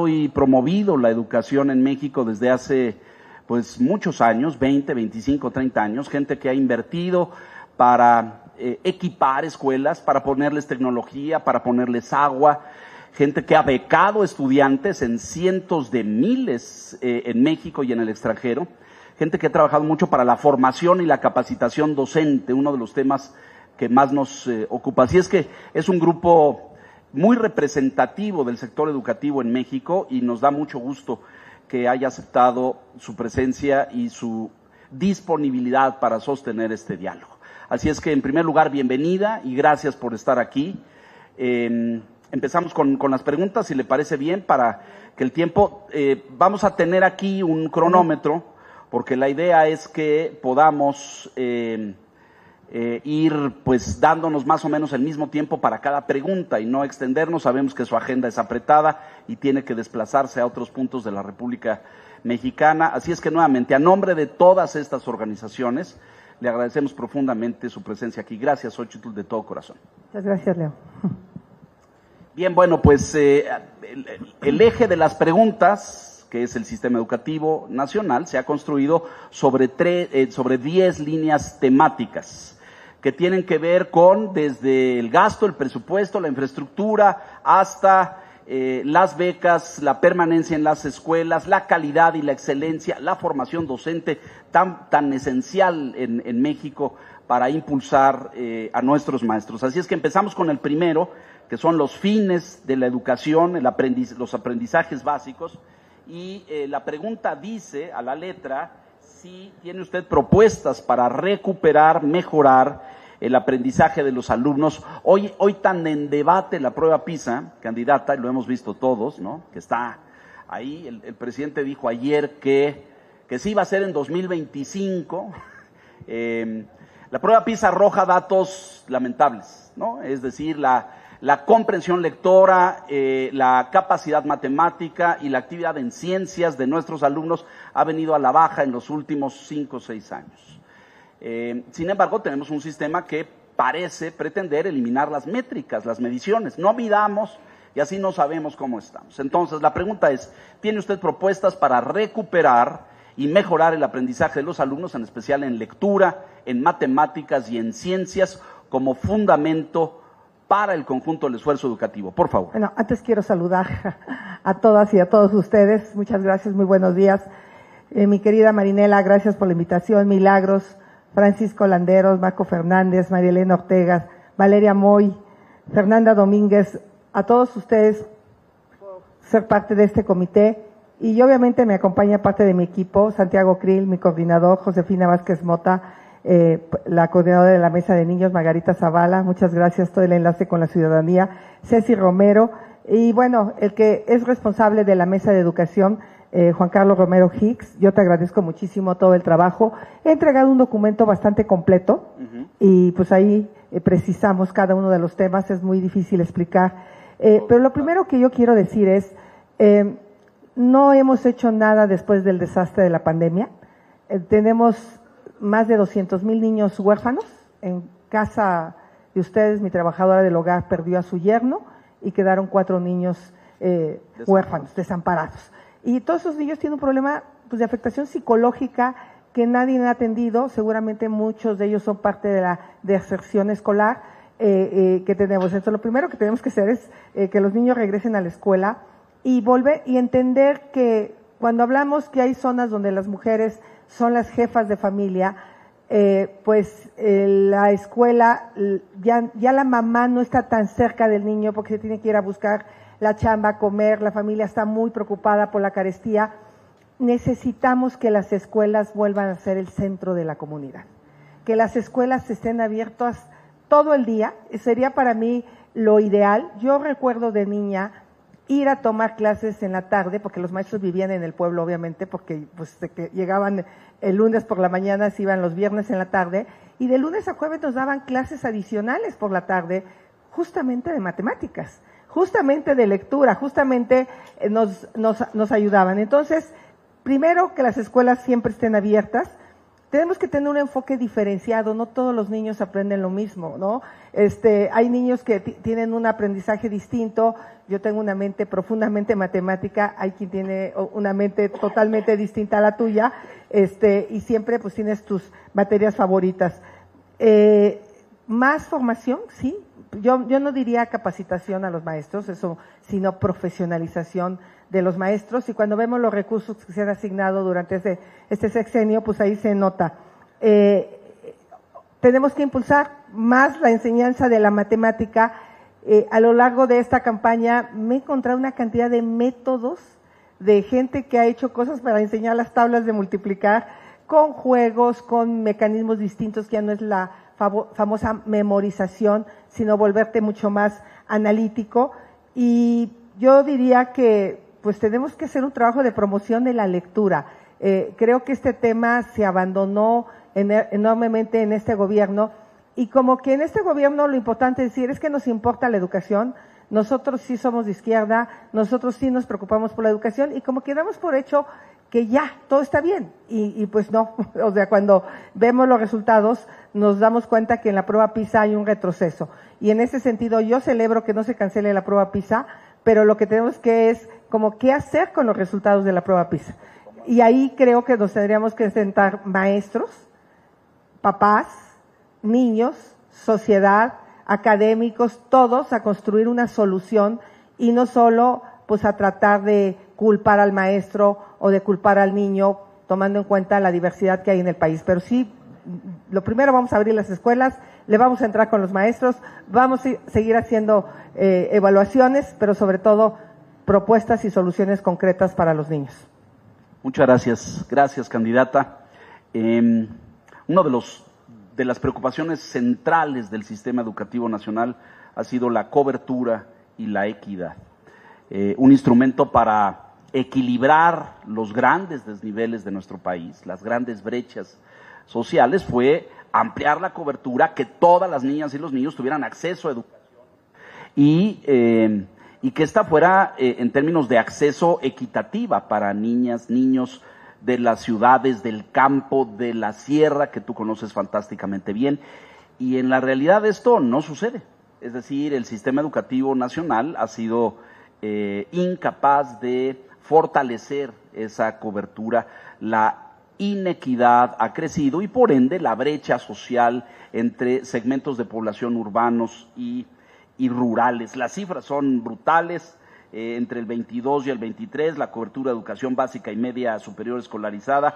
y promovido la educación en México desde hace pues muchos años, 20, 25, 30 años, gente que ha invertido para equipar escuelas, para ponerles tecnología, para ponerles agua, gente que ha becado estudiantes en cientos de miles en México y en el extranjero, gente que ha trabajado mucho para la formación y la capacitación docente, uno de los temas que más nos ocupa. Así es que es un grupo muy representativo del sector educativo en México y nos da mucho gusto que haya aceptado su presencia y su disponibilidad para sostener este diálogo. Así es que, en primer lugar, bienvenida y gracias por estar aquí. Empezamos con las preguntas, si le parece bien, para que el tiempo… vamos a tener aquí un cronómetro, porque la idea es que podamos ir pues dándonos más o menos el mismo tiempo para cada pregunta y no extendernos. Sabemos que su agenda es apretada y tiene que desplazarse a otros puntos de la República Mexicana. Así es que nuevamente, a nombre de todas estas organizaciones, le agradecemos profundamente su presencia aquí. Gracias, Xóchitl, de todo corazón. Muchas gracias, Leo. Bien, bueno, pues el eje de las preguntas, que es el sistema educativo nacional, se ha construido sobre 10 líneas temáticas que tienen que ver con desde el gasto, el presupuesto, la infraestructura, hasta las becas, la permanencia en las escuelas, la calidad y la excelencia, la formación docente tan esencial en México para impulsar a nuestros maestros. Así es que empezamos con el primero, que son los fines de la educación, los aprendizajes básicos, y la pregunta dice a la letra si tiene usted propuestas para recuperar, mejorar el aprendizaje de los alumnos. Hoy tan en debate la prueba PISA, candidata, y lo hemos visto todos, ¿no?, que está ahí. El presidente dijo ayer que sí iba a ser en 2025. La prueba PISA arroja datos lamentables, ¿no? Es decir, la comprensión lectora, la capacidad matemática y la actividad en ciencias de nuestros alumnos ha venido a la baja en los últimos 5 o 6 años. Sin embargo, tenemos un sistema que parece pretender eliminar las métricas, las mediciones. No midamos y así no sabemos cómo estamos. Entonces, la pregunta es, ¿tiene usted propuestas para recuperar y mejorar el aprendizaje de los alumnos, en especial en lectura, en matemáticas y en ciencias, como fundamento para el conjunto del esfuerzo educativo? Por favor. Bueno, antes quiero saludar a todas y a todos ustedes. Muchas gracias, muy buenos días. Mi querida Marinela, gracias por la invitación. Milagros, Francisco Landeros, Marco Fernández, María Elena Ortega, Valeria Moy, Fernanda Domínguez, a todos ustedes por ser parte de este comité. Y obviamente me acompaña parte de mi equipo, Santiago Krill, mi coordinador, Josefina Vázquez Mota, la coordinadora de la Mesa de Niños, Margarita Zavala, muchas gracias, todo el enlace con la ciudadanía, Ceci Romero, y bueno, el que es responsable de la Mesa de Educación, Juan Carlos Romero Hicks. Yo te agradezco muchísimo todo el trabajo. He entregado un documento bastante completo y pues ahí precisamos cada uno de los temas, es muy difícil explicar. Pero lo primero que yo quiero decir es, no hemos hecho nada después del desastre de la pandemia. Tenemos más de 200,000 niños huérfanos. En casa de ustedes, mi trabajadora del hogar perdió a su yerno y quedaron 4 niños huérfanos, desamparados. Y todos esos niños tienen un problema pues, de afectación psicológica que nadie ha atendido. Seguramente muchos de ellos son parte de la deserción escolar que tenemos. Entonces, lo primero que tenemos que hacer es que los niños regresen a la escuela y volver y entender que cuando hablamos que hay zonas donde las mujeres son las jefas de familia, la escuela, ya la mamá no está tan cerca del niño porque se tiene que ir a buscar la chamba, comer, la familia está muy preocupada por la carestía. Necesitamos que las escuelas vuelvan a ser el centro de la comunidad, que las escuelas estén abiertas todo el día, sería para mí lo ideal. Yo recuerdo de niña ir a tomar clases en la tarde, porque los maestros vivían en el pueblo, obviamente, porque pues que llegaban el lunes por la mañana, se iban los viernes en la tarde, y de lunes a jueves nos daban clases adicionales por la tarde, justamente de matemáticas, justamente de lectura, justamente nos ayudaban. Entonces, primero, que las escuelas siempre estén abiertas. tenemos que tener un enfoque diferenciado, no todos los niños aprenden lo mismo, ¿no? Hay niños que tienen un aprendizaje distinto, yo tengo una mente profundamente matemática, hay quien tiene una mente totalmente distinta a la tuya, y siempre pues tienes tus materias favoritas. Más formación, sí. Yo no diría capacitación a los maestros, eso, sino profesionalización de los maestros, y cuando vemos los recursos que se han asignado durante este sexenio, pues ahí se nota. Tenemos que impulsar más la enseñanza de la matemática. A lo largo de esta campaña me he encontrado una cantidad de métodos de gente que ha hecho cosas para enseñar las tablas de multiplicar, con juegos, con mecanismos distintos, que ya no es la famosa memorización, sino volverte mucho más analítico. Y yo diría que pues tenemos que hacer un trabajo de promoción de la lectura. Creo que este tema se abandonó enormemente en este gobierno, y como que en este gobierno lo importante es decir es que nos importa la educación, nosotros sí somos de izquierda, nosotros sí nos preocupamos por la educación, y como que damos por hecho que ya, todo está bien, y pues no, o sea, cuando vemos los resultados nos damos cuenta que en la prueba PISA hay un retroceso, y en ese sentido yo celebro que no se cancele la prueba PISA, pero lo que tenemos que es como qué hacer con los resultados de la prueba PISA, y ahí creo que nos tendríamos que sentar maestros, papás, niños, sociedad, académicos, todos a construir una solución, y no solo pues a tratar de culpar al maestro o de culpar al niño, tomando en cuenta la diversidad que hay en el país. Pero sí, lo primero, vamos a abrir las escuelas, le vamos a entrar con los maestros, vamos a seguir haciendo evaluaciones, pero sobre todo propuestas y soluciones concretas para los niños. Muchas gracias. Gracias, candidata. Uno de las preocupaciones centrales del sistema educativo nacional ha sido la cobertura y la equidad. Un instrumento para equilibrar los grandes desniveles de nuestro país, las grandes brechas sociales, fue ampliar la cobertura, que todas las niñas y los niños tuvieran acceso a educación y que esta fuera, en términos de acceso, equitativa para niñas, niños de las ciudades, del campo, de la sierra, que tú conoces fantásticamente bien. Y en la realidad esto no sucede. Es decir, el sistema educativo nacional ha sido incapaz de fortalecer esa cobertura. La inequidad ha crecido y por ende la brecha social entre segmentos de población urbanos y rurales. Las cifras son brutales. Entre el 22 y el 23, la cobertura de educación básica y media superior escolarizada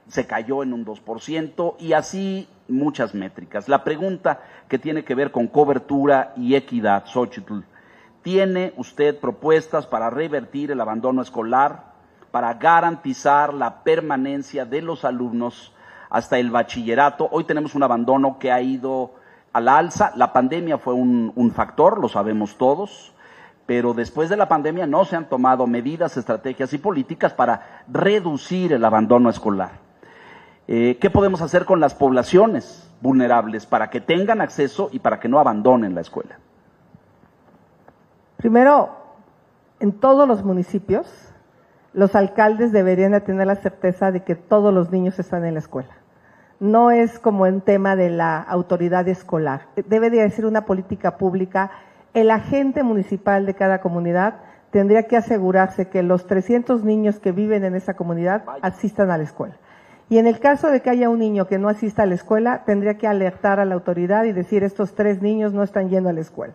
se cayó en un 2%, y así muchas métricas. La pregunta que tiene que ver con cobertura y equidad, Xóchitl, ¿tiene usted propuestas para revertir el abandono escolar, para garantizar la permanencia de los alumnos hasta el bachillerato? Hoy tenemos un abandono que ha ido a la alza. La pandemia fue un factor, lo sabemos todos, pero después de la pandemia no se han tomado medidas, estrategias y políticas para reducir el abandono escolar. ¿Qué podemos hacer con las poblaciones vulnerables para que tengan acceso y para que no abandonen la escuela? Primero, en todos los municipios, los alcaldes deberían de tener la certeza de que todos los niños están en la escuela. No es como en tema de la autoridad escolar. Debe de ser una política pública. El agente municipal de cada comunidad tendría que asegurarse que los 300 niños que viven en esa comunidad asistan a la escuela. Y en el caso de que haya un niño que no asista a la escuela, tendría que alertar a la autoridad y decir, estos 3 niños no están yendo a la escuela.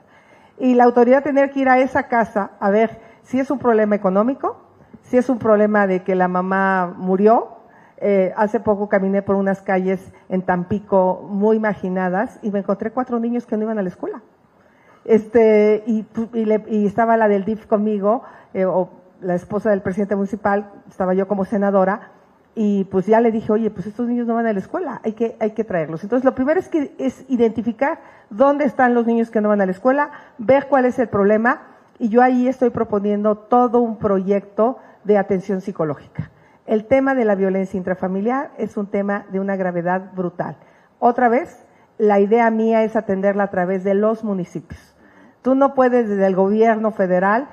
Y la autoridad tendría que ir a esa casa a ver si es un problema económico, si es un problema de que la mamá murió. Hace poco caminé por unas calles en Tampico muy marginadas y me encontré 4 niños que no iban a la escuela. Y estaba la del DIF conmigo, o la esposa del presidente municipal, estaba yo como senadora, y pues ya le dije, oye, pues estos niños no van a la escuela, hay que traerlos. Entonces lo primero es identificar dónde están los niños que no van a la escuela, ver cuál es el problema, y yo ahí estoy proponiendo todo un proyecto de atención psicológica. El tema de la violencia intrafamiliar es un tema de una gravedad brutal. Otra vez, la idea mía es atenderla a través de los municipios. Tú no puedes desde el gobierno federal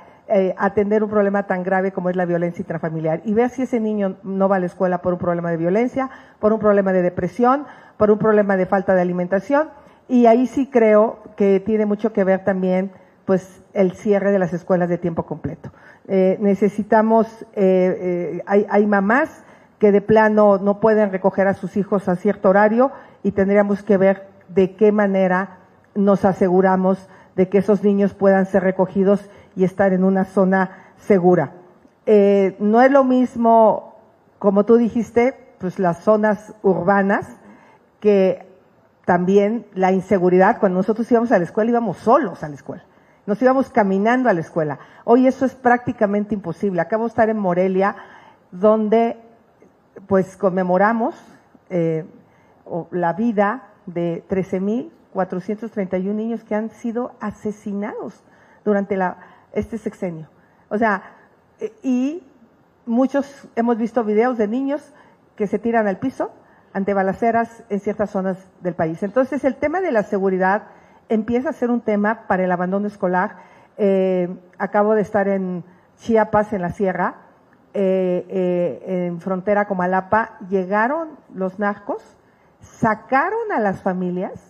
atender un problema tan grave como es la violencia intrafamiliar y ver si ese niño no va a la escuela por un problema de violencia, por un problema de depresión, por un problema de falta de alimentación. Y ahí sí creo que tiene mucho que ver también pues el cierre de las escuelas de tiempo completo. Necesitamos, hay mamás que de plano no pueden recoger a sus hijos a cierto horario y tendríamos que ver de qué manera nos aseguramos de que esos niños puedan ser recogidos y estar en una zona segura. No es lo mismo, como tú dijiste, pues las zonas urbanas, que también la inseguridad. Cuando nosotros íbamos a la escuela, íbamos solos a la escuela. Nos íbamos caminando a la escuela. Hoy eso es prácticamente imposible. Acabo de estar en Morelia, donde pues conmemoramos la vida de 13,431 niños que han sido asesinados durante este sexenio. O sea, y muchos hemos visto videos de niños que se tiran al piso ante balaceras en ciertas zonas del país. Entonces, el tema de la seguridad empieza a ser un tema para el abandono escolar. Acabo de estar en Chiapas, en la sierra, en frontera con Malapa. Llegaron los narcos, sacaron a las familias,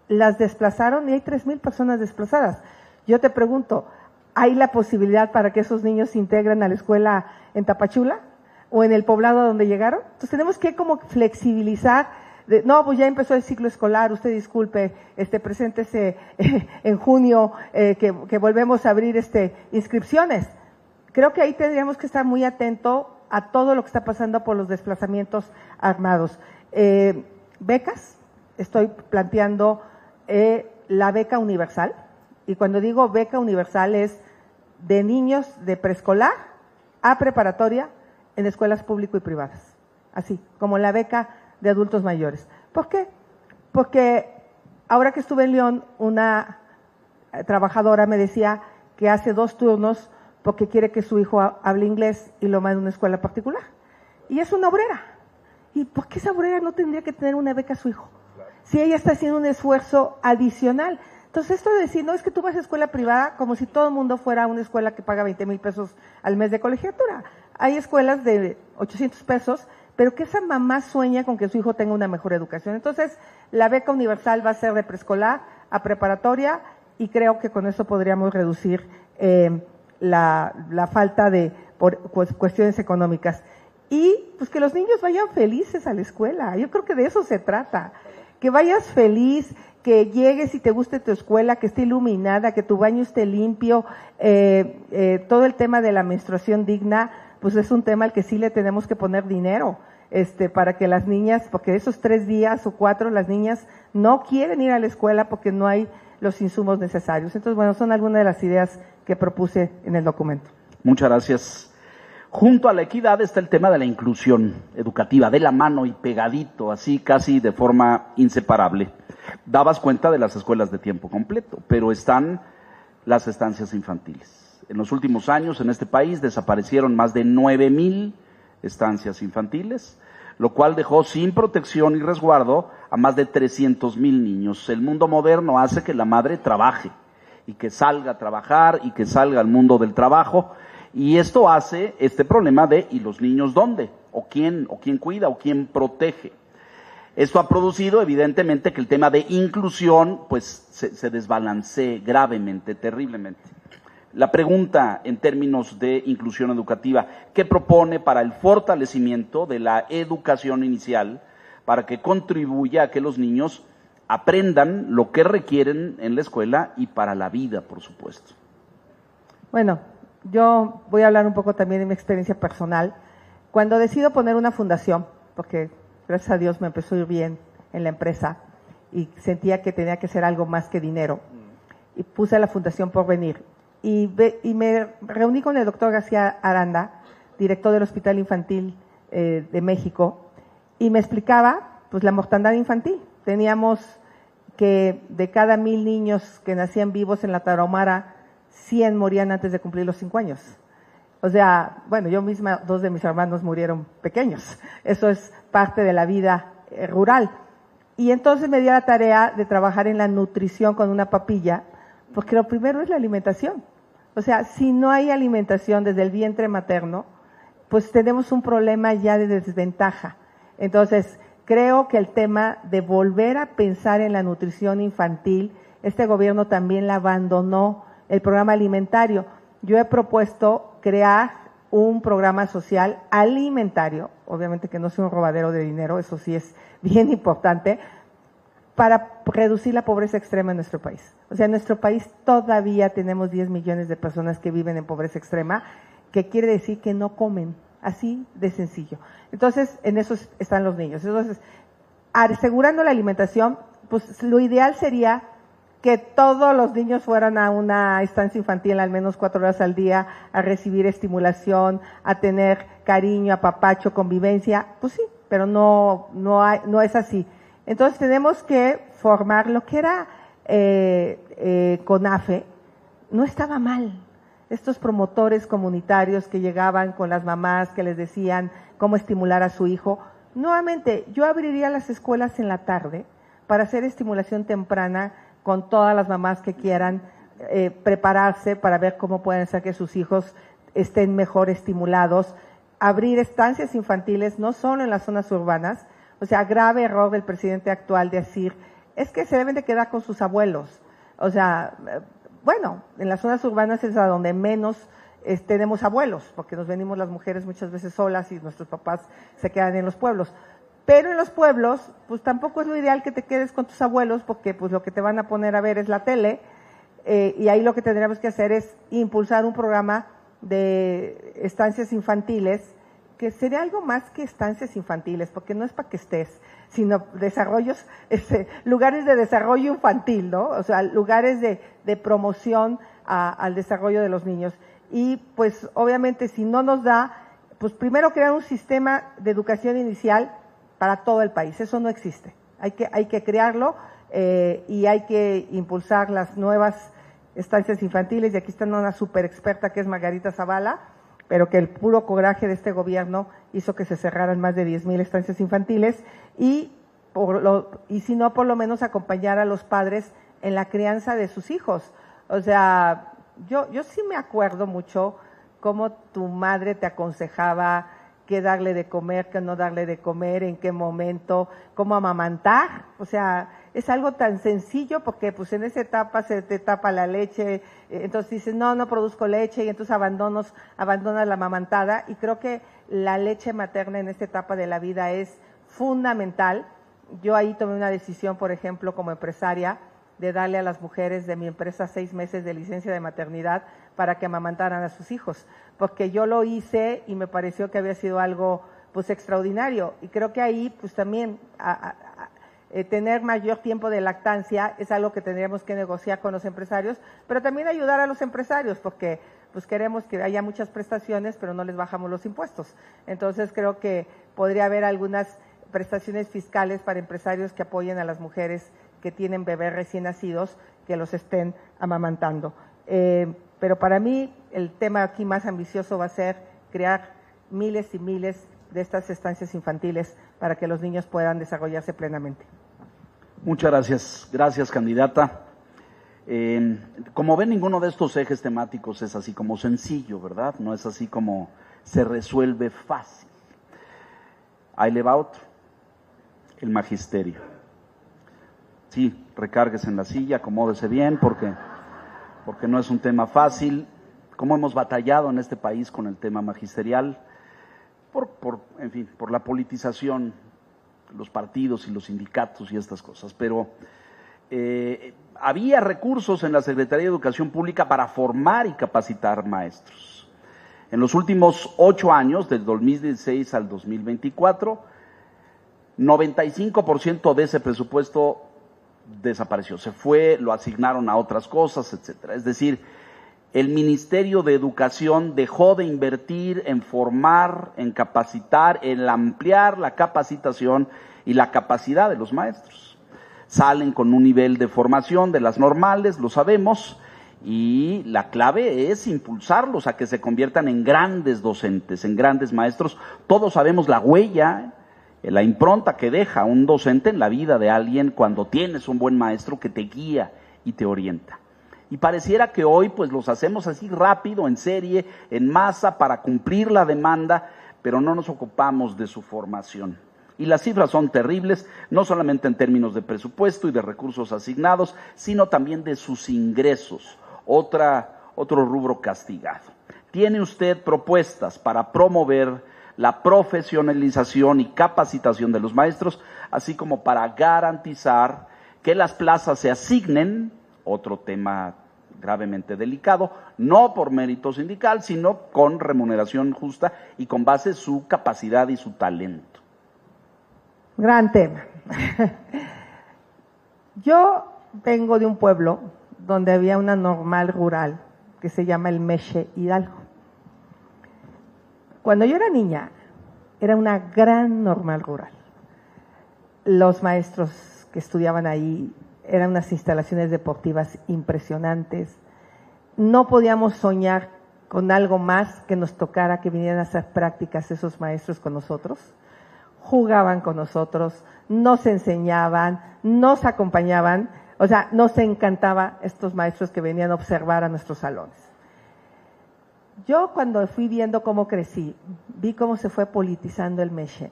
las desplazaron y hay 3,000 personas desplazadas. Yo te pregunto, ¿hay la posibilidad para que esos niños se integren a la escuela en Tapachula o en el poblado donde llegaron? Entonces tenemos que como flexibilizar. No, pues ya empezó el ciclo escolar, usted disculpe, preséntese en junio, que volvemos a abrir inscripciones. Creo que ahí tendríamos que estar muy atento a todo lo que está pasando por los desplazamientos armados. Becas, estoy planteando la beca universal, y cuando digo beca universal es de niños de preescolar a preparatoria en escuelas público y privadas, así como la beca de adultos mayores. ¿Por qué? Porque ahora que estuve en León, una trabajadora me decía que hace 2 turnos porque quiere que su hijo hable inglés y lo mande a una escuela particular. Y es una obrera. ¿Y por qué esa obrera no tendría que tener una beca a su hijo? Si ella está haciendo un esfuerzo adicional. Entonces, esto de decir, no, es que tú vas a escuela privada como si todo el mundo fuera a una escuela que paga 20,000 pesos al mes de colegiatura. Hay escuelas de 800 pesos, pero que esa mamá sueña con que su hijo tenga una mejor educación. Entonces, la beca universal va a ser de preescolar a preparatoria, y creo que con eso podríamos reducir la falta por cuestiones económicas. Y pues que los niños vayan felices a la escuela. Yo creo que de eso se trata. Que vayas feliz, que llegues y te guste tu escuela, que esté iluminada, que tu baño esté limpio. Todo el tema de la menstruación digna, pues es un tema al que sí le tenemos que poner dinero, para que las niñas, porque esos 3 días o 4, las niñas no quieren ir a la escuela porque no hay los insumos necesarios. Entonces, bueno, son algunas de las ideas que propuse en el documento. Muchas gracias. Junto a la equidad está el tema de la inclusión educativa, de la mano y pegadito, así casi de forma inseparable. Dabas cuenta de las escuelas de tiempo completo, pero están las estancias infantiles. En los últimos años en este país desaparecieron más de 9,000 estancias infantiles, lo cual dejó sin protección y resguardo a más de 300,000 niños. El mundo moderno hace que la madre trabaje y que salga a trabajar y que salga al mundo del trabajo. Y esto hace este problema de ¿y los niños dónde? ¿O quién cuida? ¿O quién protege? Esto ha producido evidentemente que el tema de inclusión pues se desbalancee gravemente, terriblemente. La pregunta en términos de inclusión educativa, ¿qué propone para el fortalecimiento de la educación inicial para que contribuya a que los niños aprendan lo que requieren en la escuela y para la vida, por supuesto? Bueno, yo voy a hablar un poco también de mi experiencia personal. Cuando decido poner una fundación, porque gracias a Dios me empezó a ir bien en la empresa y sentía que tenía que ser algo más que dinero, y puse la Fundación Porvenir. Y me reuní con el doctor García Aranda, director del Hospital Infantil de México, y me explicaba pues la mortandad infantil. Teníamos que de cada 1,000 niños que nacían vivos en la Tarahumara, 100 morían antes de cumplir los 5 años. O sea, bueno, yo misma, 2 de mis hermanos murieron pequeños. Eso es parte de la vida rural. Y entonces me di a la tarea de trabajar en la nutrición con una papilla, porque lo primero es la alimentación. O sea, si no hay alimentación desde el vientre materno, pues tenemos un problema ya de desventaja. Entonces, creo que el tema de volver a pensar en la nutrición infantil, este gobierno también la abandonó, el programa alimentario. Yo he propuesto crear un programa social alimentario, obviamente que no sea un robadero de dinero, eso sí es bien importante, para reducir la pobreza extrema en nuestro país. O sea, en nuestro país todavía tenemos 10 millones de personas que viven en pobreza extrema, que quiere decir que no comen, así de sencillo. Entonces, en eso están los niños. Entonces, asegurando la alimentación, pues lo ideal sería que todos los niños fueran a una estancia infantil al menos 4 horas al día, a recibir estimulación, a tener cariño, apapacho, convivencia. Pues sí, pero no es así. Entonces tenemos que formar lo que era CONAFE, no estaba mal. Estos promotores comunitarios que llegaban con las mamás, que les decían cómo estimular a su hijo. Nuevamente, yo abriría las escuelas en la tarde para hacer estimulación temprana con todas las mamás que quieran prepararse para ver cómo pueden hacer que sus hijos estén mejor estimulados. Abrir estancias infantiles no solo en las zonas urbanas. O sea, grave error del presidente actual de decir, es que se deben de quedar con sus abuelos. O sea, bueno, en las zonas urbanas es a donde menos tenemos abuelos, porque nos venimos las mujeres muchas veces solas y nuestros papás se quedan en los pueblos. Pero en los pueblos, pues tampoco es lo ideal que te quedes con tus abuelos, porque pues lo que te van a poner a ver es la tele, y ahí lo que tendríamos que hacer es impulsar un programa de estancias infantiles, que sería algo más que estancias infantiles, porque no es para que estés, sino desarrollos, lugares de desarrollo infantil, ¿no? O sea, lugares de promoción al desarrollo de los niños. Y pues obviamente si no nos da, pues primero crear un sistema de educación inicial para todo el país, eso no existe. Hay que crearlo y hay que impulsar las nuevas estancias infantiles, y aquí está una súper experta que es Margarita Zavala, pero que el puro coraje de este gobierno hizo que se cerraran más de 10,000 estancias infantiles y si no, por lo menos acompañar a los padres en la crianza de sus hijos. O sea, yo sí me acuerdo mucho cómo tu madre te aconsejaba qué darle de comer, qué no darle de comer, en qué momento, cómo amamantar. O sea, es algo tan sencillo porque pues en esa etapa se te tapa la leche, entonces dices, no produzco leche, y entonces abandonas la amamantada, y creo que la leche materna en esta etapa de la vida es fundamental. Yo ahí tomé una decisión, por ejemplo, como empresaria, de darle a las mujeres de mi empresa 6 meses de licencia de maternidad para que amamantaran a sus hijos, porque yo lo hice y me pareció que había sido algo pues extraordinario, y creo que ahí pues también tener mayor tiempo de lactancia es algo que tendríamos que negociar con los empresarios, pero también ayudar a los empresarios, porque pues queremos que haya muchas prestaciones, pero no les bajamos los impuestos. Entonces creo que podría haber algunas prestaciones fiscales para empresarios que apoyen a las mujeres que tienen bebés recién nacidos, que los estén amamantando. Pero para mí el tema aquí más ambicioso va a ser crear miles y miles de estas estancias infantiles para que los niños puedan desarrollarse plenamente. Muchas gracias. Gracias, candidata. Como ven, ninguno de estos ejes temáticos es así como sencillo, ¿verdad? No es así como se resuelve fácil. Ahí le va otro, el magisterio. Sí, recárguese en la silla, acomódese bien, porque no es un tema fácil. Como hemos batallado en este país con el tema magisterial, por la politización, los partidos y los sindicatos y estas cosas, pero había recursos en la Secretaría de Educación Pública para formar y capacitar maestros. En los últimos 8 años, del 2016 al 2024, 95% de ese presupuesto desapareció, se fue, lo asignaron a otras cosas, etcétera. Es decir, el Ministerio de Educación dejó de invertir en formar, en capacitar, en ampliar la capacitación y la capacidad de los maestros. Salen con un nivel de formación de las normales, lo sabemos, y la clave es impulsarlos a que se conviertan en grandes docentes, en grandes maestros. Todos sabemos la huella, la impronta que deja un docente en la vida de alguien cuando tienes un buen maestro que te guía y te orienta. Y pareciera que hoy pues los hacemos así rápido, en serie, en masa, para cumplir la demanda, pero no nos ocupamos de su formación. Y las cifras son terribles, no solamente en términos de presupuesto y de recursos asignados, sino también de sus ingresos, otro rubro castigado. ¿Tiene usted propuestas para promover la profesionalización y capacitación de los maestros, así como para garantizar que las plazas se asignen, otro tema gravemente delicado, no por mérito sindical, sino con remuneración justa y con base en su capacidad y su talento? Gran tema. Yo vengo de un pueblo donde había una normal rural que se llama el Meche Hidalgo. Cuando yo era niña, era una gran normal rural. Los maestros que estudiaban ahí eran unas instalaciones deportivas impresionantes. No podíamos soñar con algo más que nos tocara que vinieran a hacer prácticas esos maestros con nosotros. Jugaban con nosotros, nos enseñaban, nos acompañaban, o sea, nos encantaba estos maestros que venían a observar a nuestros salones. Yo cuando fui viendo cómo crecí, vi cómo se fue politizando el Meche,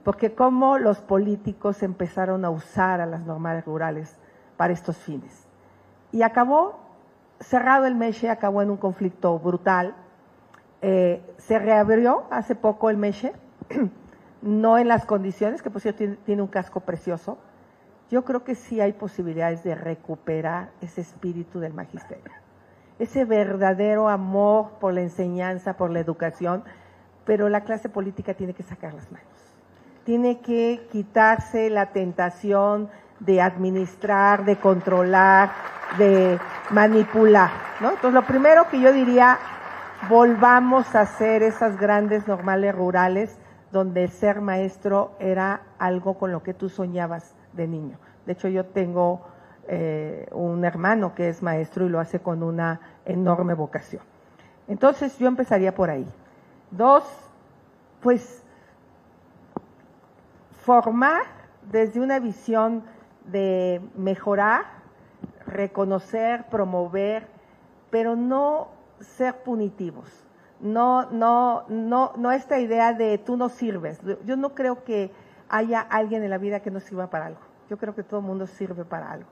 porque cómo los políticos empezaron a usar a las normales rurales para estos fines. Y acabó cerrado el Meche, acabó en un conflicto brutal. Se reabrió hace poco el Meche, no en las condiciones, que por cierto tiene un casco precioso. Yo creo que sí hay posibilidades de recuperar ese espíritu del magisterio, ese verdadero amor por la enseñanza, por la educación, pero la clase política tiene que sacar las manos. Tiene que quitarse la tentación de administrar, de controlar, de manipular, ¿no? Entonces, lo primero que yo diría, volvamos a hacer esas grandes normales rurales donde el ser maestro era algo con lo que tú soñabas de niño. De hecho, yo tengo un hermano que es maestro y lo hace con una enorme vocación. Entonces, yo empezaría por ahí. 2, pues, formar desde una visión de mejorar, reconocer, promover, pero no ser punitivos. No esta idea de tú no sirves. Yo no creo que haya alguien en la vida que no sirva para algo. Yo creo que todo el mundo sirve para algo.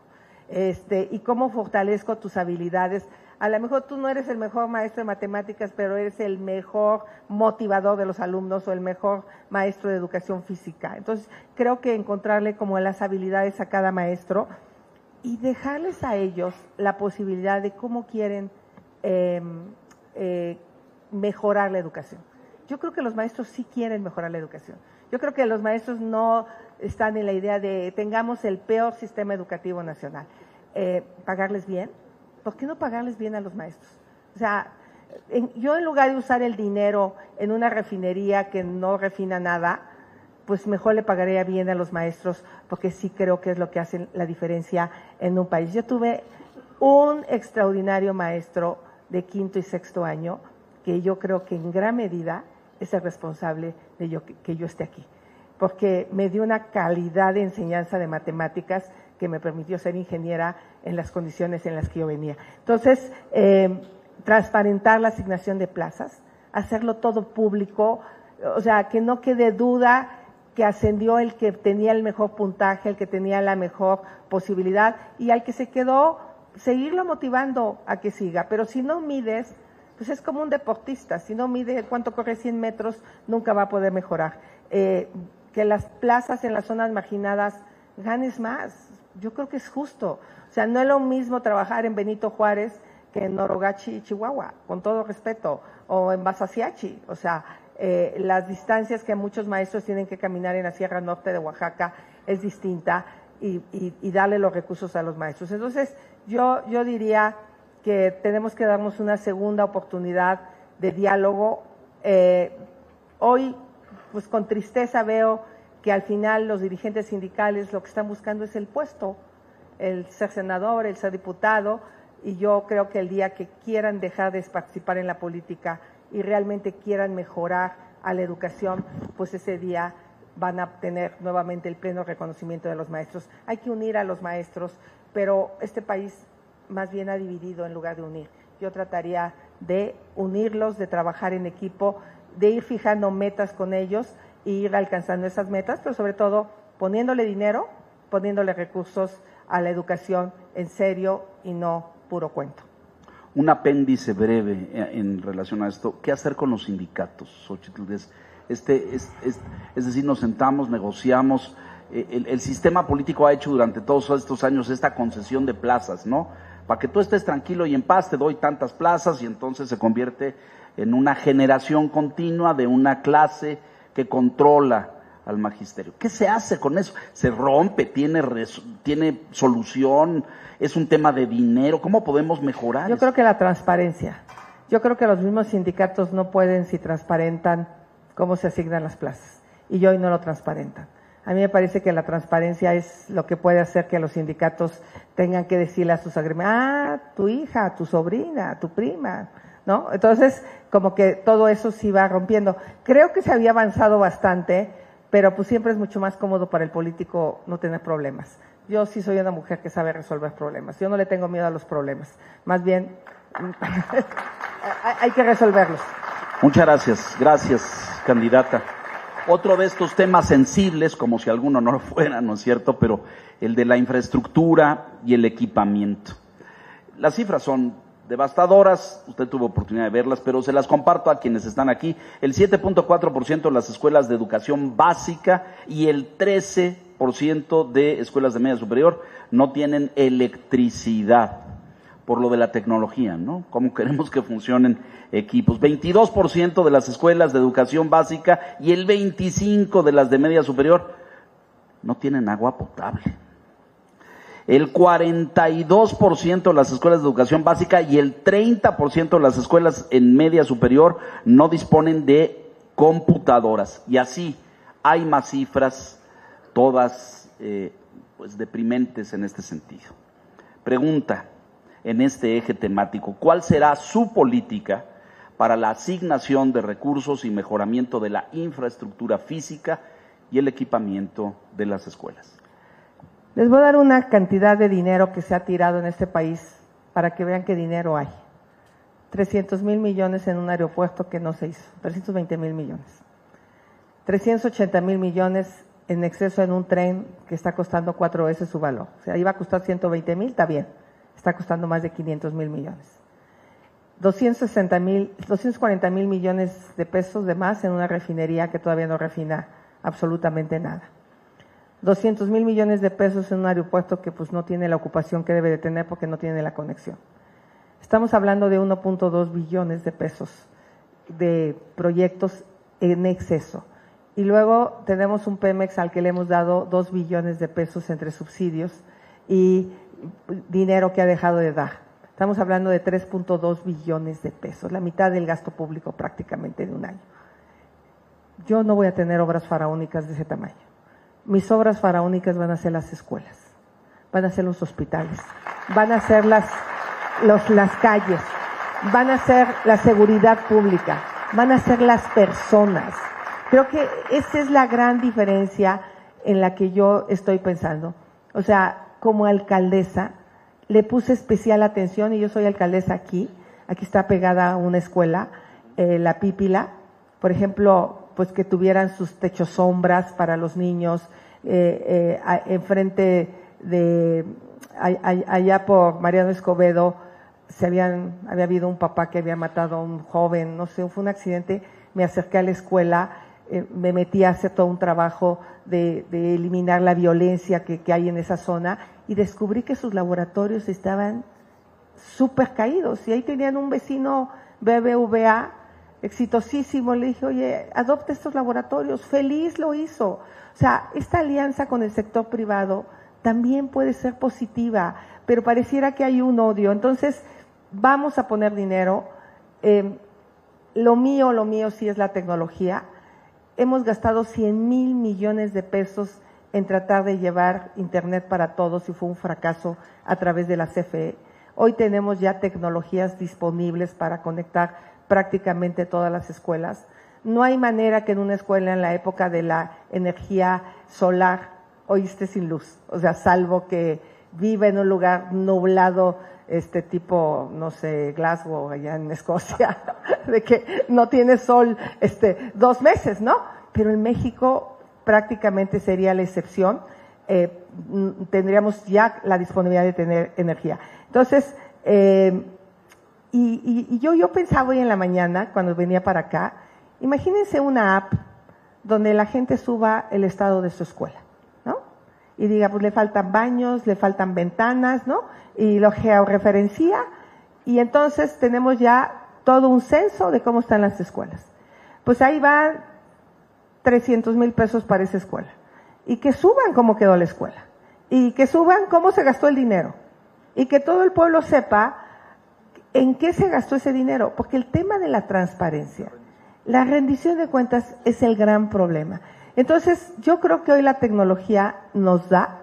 Y cómo fortalezco tus habilidades. A lo mejor tú no eres el mejor maestro de matemáticas, pero eres el mejor motivador de los alumnos o el mejor maestro de educación física. Entonces, creo que encontrarle como las habilidades a cada maestro y dejarles a ellos la posibilidad de cómo quieren mejorar la educación. Yo creo que los maestros sí quieren mejorar la educación. Yo creo que los maestros no están en la idea de tengamos el peor sistema educativo nacional. ¿Pagarles bien? ¿Por qué no pagarles bien a los maestros? O sea, yo en lugar de usar el dinero en una refinería que no refina nada, pues mejor le pagaría bien a los maestros, porque sí creo que es lo que hace la diferencia en un país. Yo tuve un extraordinario maestro de 5º y 6º año, que yo creo que en gran medida es el responsable de que yo esté aquí, porque me dio una calidad de enseñanza de matemáticas que me permitió ser ingeniera en las condiciones en las que yo venía. Entonces, transparentar la asignación de plazas, hacerlo todo público, o sea, que no quede duda que ascendió el que tenía el mejor puntaje, el que tenía la mejor posibilidad, y al que se quedó, seguirlo motivando a que siga. Pero si no mides, pues es como un deportista, si no mide cuánto corre 100 metros, nunca va a poder mejorar. Que las plazas en las zonas marginadas ganes más, yo creo que es justo. O sea, no es lo mismo trabajar en Benito Juárez que en Norogachi, Chihuahua, con todo respeto, o en Basasiachi. O sea, las distancias que muchos maestros tienen que caminar en la Sierra Norte de Oaxaca es distinta, y darle los recursos a los maestros. Entonces, yo diría que tenemos que darnos una segunda oportunidad de diálogo. Hoy, pues con tristeza veo que al final los dirigentes sindicales lo que están buscando es el puesto, el ser senador, el ser diputado, y yo creo que el día que quieran dejar de participar en la política y realmente quieran mejorar a la educación, pues ese día van a tener nuevamente el pleno reconocimiento de los maestros. Hay que unir a los maestros, pero este país más bien ha dividido en lugar de unir. Yo trataría de unirlos, de trabajar en equipo, de ir fijando metas con ellos e ir alcanzando esas metas, pero sobre todo poniéndole dinero, poniéndole recursos a la educación en serio y no puro cuento. Un apéndice breve en relación a esto. ¿Qué hacer con los sindicatos, Xóchitl? Es decir, nos sentamos, negociamos. El sistema político ha hecho durante todos estos años esta concesión de plazas, ¿no? Para que tú estés tranquilo y en paz te doy tantas plazas, y entonces se convierte en una generación continua de una clase que controla al magisterio. ¿Qué se hace con eso? ¿Se rompe? ¿Tiene solución? ¿Es un tema de dinero? ¿Cómo podemos mejorar Yo eso? creo que la transparencia. Yo creo que los mismos sindicatos no pueden si transparentan cómo se asignan las plazas. Y hoy no lo transparentan. A mí me parece que la transparencia es lo que puede hacer que los sindicatos tengan que decirle a sus agremiados, tu hija, tu sobrina, tu prima, ¿no? Entonces, como que todo eso sí va rompiendo. Creo que se había avanzado bastante, pero pues siempre es mucho más cómodo para el político no tener problemas. Yo sí soy una mujer que sabe resolver problemas. Yo no le tengo miedo a los problemas. Más bien, hay que resolverlos. Muchas gracias. Gracias, candidata. Otro de estos temas sensibles, como si alguno no lo fuera, ¿no es cierto?, pero el de la infraestructura y el equipamiento. Las cifras son devastadoras, usted tuvo oportunidad de verlas, pero se las comparto a quienes están aquí. El 7.4% de las escuelas de educación básica y el 13% de escuelas de media superior no tienen electricidad, por lo de la tecnología, ¿no? ¿Cómo queremos que funcionen equipos? 22% de las escuelas de educación básica y el 25% de las de media superior no tienen agua potable. El 42% de las escuelas de educación básica y el 30% de las escuelas en media superior no disponen de computadoras. Y así hay más cifras, todas pues deprimentes en este sentido. Pregunta en este eje temático: ¿cuál será su política para la asignación de recursos y mejoramiento de la infraestructura física y el equipamiento de las escuelas? Les voy a dar una cantidad de dinero que se ha tirado en este país para que vean qué dinero hay. 300,000 millones en un aeropuerto que no se hizo, 320,000 millones. 380,000 millones en exceso en un tren que está costando 4 veces su valor. O sea, iba a costar 120,000, está bien, está costando más de 500,000 millones. 240,000 millones de pesos de más en una refinería que todavía no refina absolutamente nada. 200,000 millones de pesos en un aeropuerto que pues no tiene la ocupación que debe de tener porque no tiene la conexión. Estamos hablando de 1.2 billones de pesos de proyectos en exceso. Y luego tenemos un Pemex al que le hemos dado 2 billones de pesos entre subsidios y dinero que ha dejado de dar. Estamos hablando de 3.2 billones de pesos, la mitad del gasto público prácticamente de un año. Yo no voy a tener obras faraónicas de ese tamaño. Mis obras faraónicas van a ser las escuelas, van a ser los hospitales, van a ser las calles, van a ser la seguridad pública, van a ser las personas. Creo que esa es la gran diferencia en la que yo estoy pensando. O sea, como alcaldesa, le puse especial atención, y yo soy alcaldesa aquí está pegada a una escuela, la Pípila, por ejemplo, pues que tuvieran sus techos sombras para los niños, enfrente de, allá por Mariano Escobedo, había habido un papá que había matado a un joven, no sé, fue un accidente, me acerqué a la escuela, me metí a hacer todo un trabajo de eliminar la violencia que hay en esa zona, y descubrí que sus laboratorios estaban súper caídos, y ahí tenían un vecino BBVA, exitosísimo. Le dije, oye, adopta estos laboratorios, feliz lo hizo. O sea, esta alianza con el sector privado también puede ser positiva, pero pareciera que hay un odio. Entonces, vamos a poner dinero. Lo mío sí es la tecnología. Hemos gastado 100,000 millones de pesos en tratar de llevar internet para todos y fue un fracaso a través de la CFE. Hoy tenemos ya tecnologías disponibles para conectar prácticamente todas las escuelas. No hay manera que en una escuela en la época de la energía solar hoy esté sin luz, o sea, salvo que vive en un lugar nublado, tipo, no sé, Glasgow, allá en Escocia, de que no tiene sol, 2 meses, ¿no? Pero en México prácticamente sería la excepción, tendríamos ya la disponibilidad de tener energía. Entonces, yo pensaba hoy en la mañana, cuando venía para acá, imagínense una app donde la gente suba el estado de su escuela, ¿no? Y diga, pues le faltan baños, le faltan ventanas, ¿no? Y lo georreferencia, y entonces tenemos ya todo un censo de cómo están las escuelas. Pues ahí va 300,000 pesos para esa escuela. Y que suban cómo quedó la escuela. Y que suban cómo se gastó el dinero. Y que todo el pueblo sepa en qué se gastó ese dinero. Porque el tema de la transparencia, la rendición de cuentas es el gran problema. Entonces, yo creo que hoy la tecnología nos da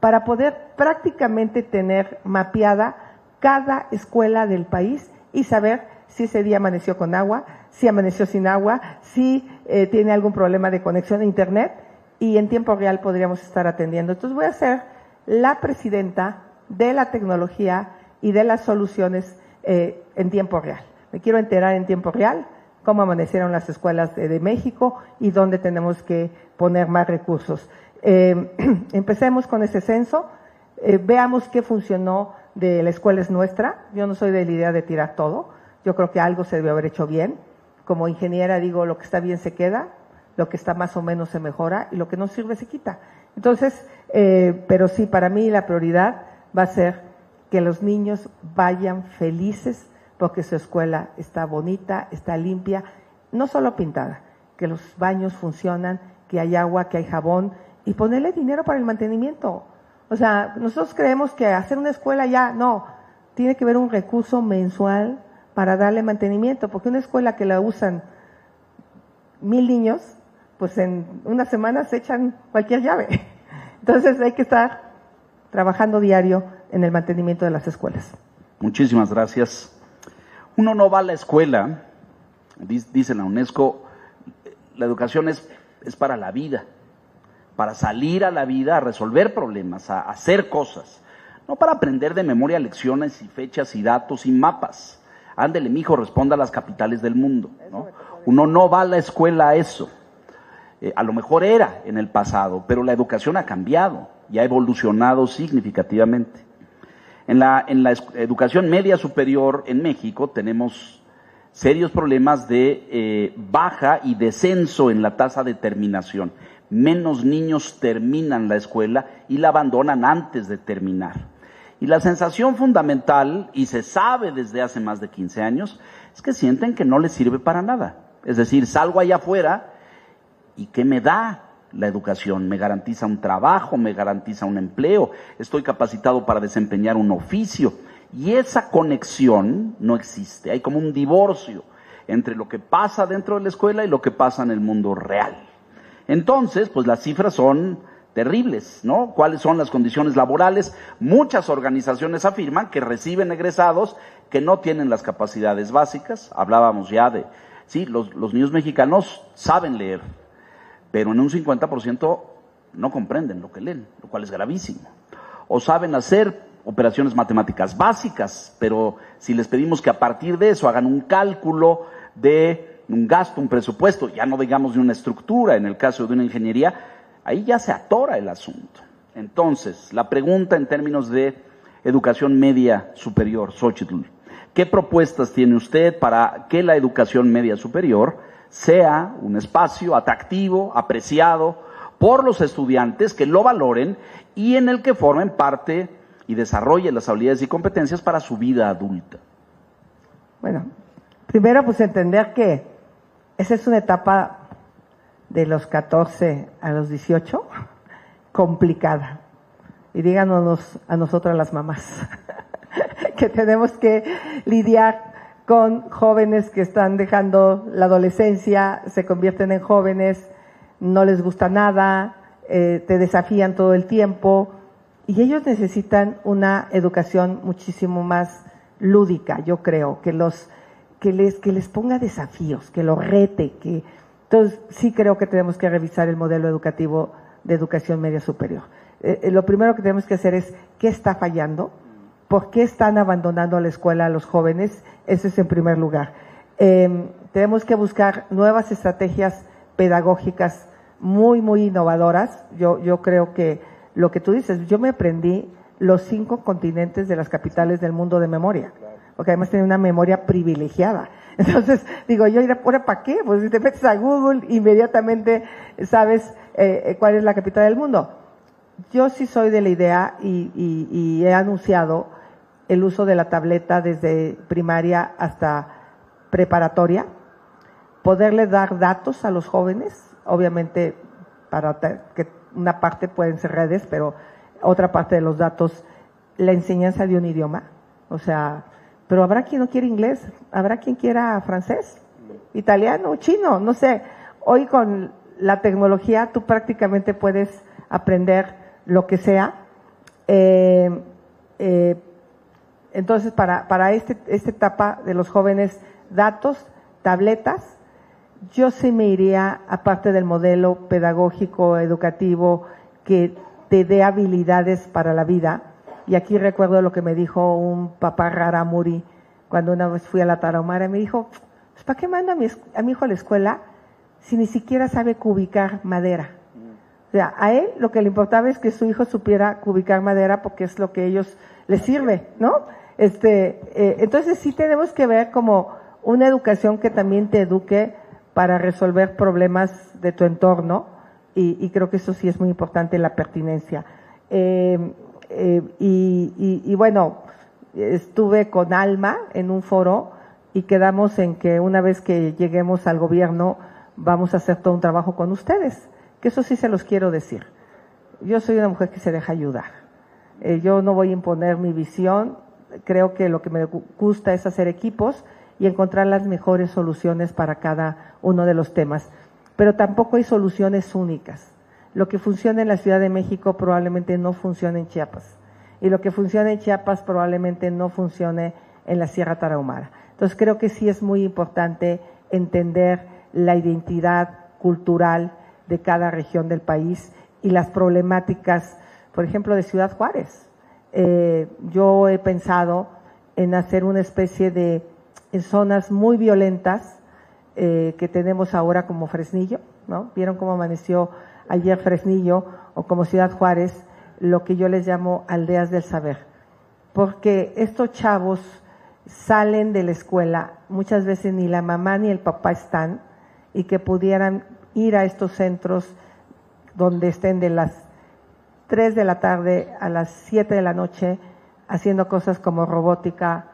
para poder prácticamente tener mapeada cada escuela del país y saber si ese día amaneció con agua, si amaneció sin agua, si tiene algún problema de conexión a internet, y en tiempo real podríamos estar atendiendo. Entonces voy a ser la presidenta de la tecnología y de las soluciones en tiempo real. Me quiero enterar en tiempo real cómo amanecieron las escuelas de México y dónde tenemos que poner más recursos. Empecemos con ese censo, veamos qué funcionó de la escuela es nuestra. Yo no soy de la idea de tirar todo, yo creo que algo se debe haber hecho bien. Como ingeniera digo, lo que está bien se queda, lo que está más o menos se mejora y lo que no sirve se quita. Entonces, pero sí, para mí la prioridad va a ser que los niños vayan felices porque su escuela está bonita, está limpia, no solo pintada, que los baños funcionan, que hay agua, que hay jabón, y ponerle dinero para el mantenimiento. O sea, nosotros creemos que hacer una escuela ya, no, tiene que haber un recurso mensual para darle mantenimiento, porque una escuela que la usan 1,000 niños, pues en una semana se echan cualquier llave. Entonces hay que estar trabajando diario en el mantenimiento de las escuelas. Muchísimas gracias. Uno no va a la escuela, dice la UNESCO, la educación es para la vida, para salir a la vida a resolver problemas, a hacer cosas, no para aprender de memoria lecciones y fechas y datos y mapas. Ándele, mijo, responda a las capitales del mundo, ¿no? Uno no va a la escuela a eso. A lo mejor era en el pasado, pero la educación ha cambiado y ha evolucionado significativamente. En la educación media superior en México tenemos serios problemas de baja y descenso en la tasa de terminación. Menos niños terminan la escuela y la abandonan antes de terminar. Y la sensación fundamental, y se sabe desde hace más de 15 años, es que sienten que no les sirve para nada. Es decir, salgo allá afuera y ¿qué me da la educación? ¿Me garantiza un trabajo? ¿Me garantiza un empleo? ¿Estoy capacitado para desempeñar un oficio? Y esa conexión no existe. Hay como un divorcio entre lo que pasa dentro de la escuela y lo que pasa en el mundo real. Entonces, pues las cifras son terribles, ¿no? ¿Cuáles son las condiciones laborales? Muchas organizaciones afirman que reciben egresados que no tienen las capacidades básicas. Hablábamos ya de, sí, los niños mexicanos saben leer, pero en un 50% no comprenden lo que leen, lo cual es gravísimo. O saben hacer operaciones matemáticas básicas, pero si les pedimos que a partir de eso hagan un cálculo de un gasto, un presupuesto, ya no digamos de una estructura, en el caso de una ingeniería, ahí ya se atora el asunto. Entonces, la pregunta en términos de educación media superior, Xóchitl, ¿qué propuestas tiene usted para que la educación media superior sea un espacio atractivo, apreciado por los estudiantes, que lo valoren y en el que formen parte y desarrollen las habilidades y competencias para su vida adulta? Bueno, primero pues entender que esa es una etapa de los 14 a los 18 complicada. Y díganos a nosotras las mamás que tenemos que lidiar con jóvenes que están dejando la adolescencia, se convierten en jóvenes, no les gusta nada, te desafían todo el tiempo y ellos necesitan una educación muchísimo más lúdica, yo creo, que les ponga desafíos, que los rete, entonces sí creo que tenemos que revisar el modelo educativo de educación media superior. Lo primero que tenemos que hacer es, ¿qué está fallando? ¿Por qué están abandonando la escuela a los jóvenes? Eso es en primer lugar. Tenemos que buscar nuevas estrategias pedagógicas muy, muy innovadoras. Yo creo que lo que tú dices, yo me aprendí los 5 continentes de las capitales del mundo de memoria, porque además tenía una memoria privilegiada. Entonces, digo, yo, ¿ahora para qué? Pues si te metes a Google, inmediatamente sabes cuál es la capital del mundo. Yo sí soy de la idea y he anunciado el uso de la tableta desde primaria hasta preparatoria, poderle dar datos a los jóvenes, obviamente para que una parte pueden ser redes, pero otra parte de los datos, la enseñanza de un idioma, o sea, pero habrá quien no quiere inglés, habrá quien quiera francés, italiano, chino, no sé. Hoy con la tecnología tú prácticamente puedes aprender lo que sea. Entonces, para esta etapa de los jóvenes, datos, tabletas, yo sí me iría, aparte del modelo pedagógico, educativo, que te dé habilidades para la vida. Y aquí recuerdo lo que me dijo un papá rarámuri cuando una vez fui a la Tarahumara, y me dijo, pues, ¿para qué mando a mi hijo a la escuela si ni siquiera sabe cubicar madera? O sea, a él lo que le importaba es que su hijo supiera cubicar madera porque es lo que a ellos les sirve, ¿no? Entonces sí tenemos que ver como una educación que también te eduque para resolver problemas de tu entorno, y creo que eso sí es muy importante, la pertinencia. Y bueno, estuve con Alma en un foro y quedamos en que una vez que lleguemos al gobierno vamos a hacer todo un trabajo con ustedes, que eso sí se los quiero decir. Yo soy una mujer que se deja ayudar. Yo no voy a imponer mi visión, creo que lo que me gusta es hacer equipos y encontrar las mejores soluciones para cada uno de los temas. Pero tampoco hay soluciones únicas. Lo que funciona en la Ciudad de México probablemente no funcione en Chiapas. Y lo que funciona en Chiapas probablemente no funcione en la Sierra Tarahumara. Entonces creo que sí es muy importante entender la identidad cultural de cada región del país y las problemáticas, por ejemplo, de Ciudad Juárez. Yo he pensado en hacer una especie de zonas muy violentas que tenemos ahora como Fresnillo, ¿no? ¿Vieron cómo amaneció ayer Fresnillo? O como Ciudad Juárez, lo que yo les llamo aldeas del saber. Porque estos chavos salen de la escuela, muchas veces ni la mamá ni el papá están, y que pudieran ir a estos centros donde estén de las 3 de la tarde a las 7 de la noche haciendo cosas como robótica,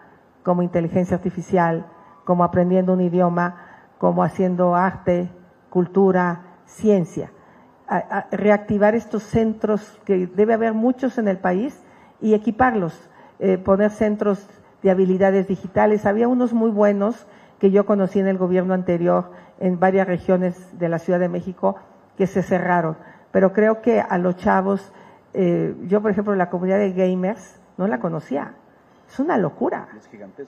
como inteligencia artificial, como aprendiendo un idioma, como haciendo arte, cultura, ciencia. A reactivar estos centros, que debe haber muchos en el país, y equiparlos, poner centros de habilidades digitales. Había unos muy buenos que yo conocí en el gobierno anterior en varias regiones de la Ciudad de México que se cerraron, pero creo que a los chavos, yo por ejemplo la comunidad de gamers no la conocía, es una locura,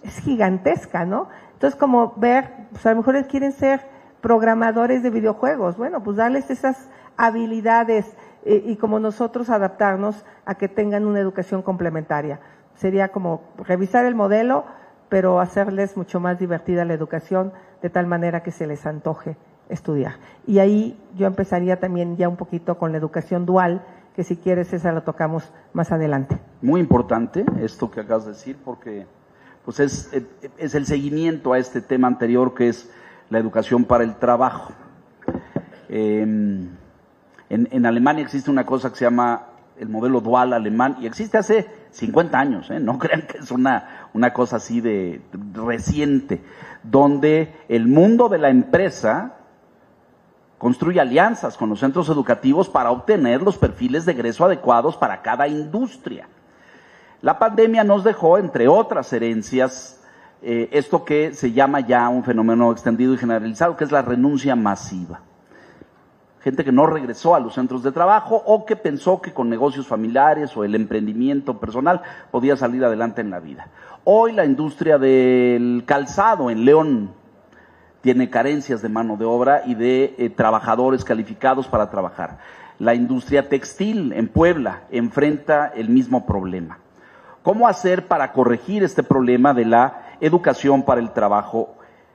es gigantesca, ¿no? Entonces como ver, pues a lo mejor quieren ser programadores de videojuegos, bueno, pues darles esas habilidades y como nosotros adaptarnos a que tengan una educación complementaria. Sería como revisar el modelo, pero hacerles mucho más divertida la educación, de tal manera que se les antoje estudiar. Y ahí yo empezaría también ya un poquito con la educación dual, que si quieres esa la tocamos más adelante. Muy importante esto que acabas de decir, porque pues es el seguimiento a este tema anterior, que es la educación para el trabajo. En Alemania existe una cosa que se llama el modelo dual alemán, y existe hace 50 años, no crean que es una cosa así de reciente, donde el mundo de la empresa construye alianzas con los centros educativos para obtener los perfiles de egreso adecuados para cada industria. La pandemia nos dejó, entre otras herencias, esto que se llama ya un fenómeno extendido y generalizado, que es la renuncia masiva. Gente que no regresó a los centros de trabajo o que pensó que con negocios familiares o el emprendimiento personal podía salir adelante en la vida. Hoy la industria del calzado en León tiene carencias de mano de obra y de trabajadores calificados para trabajar. La industria textil en Puebla enfrenta el mismo problema. ¿Cómo hacer para corregir este problema de la educación para el trabajo?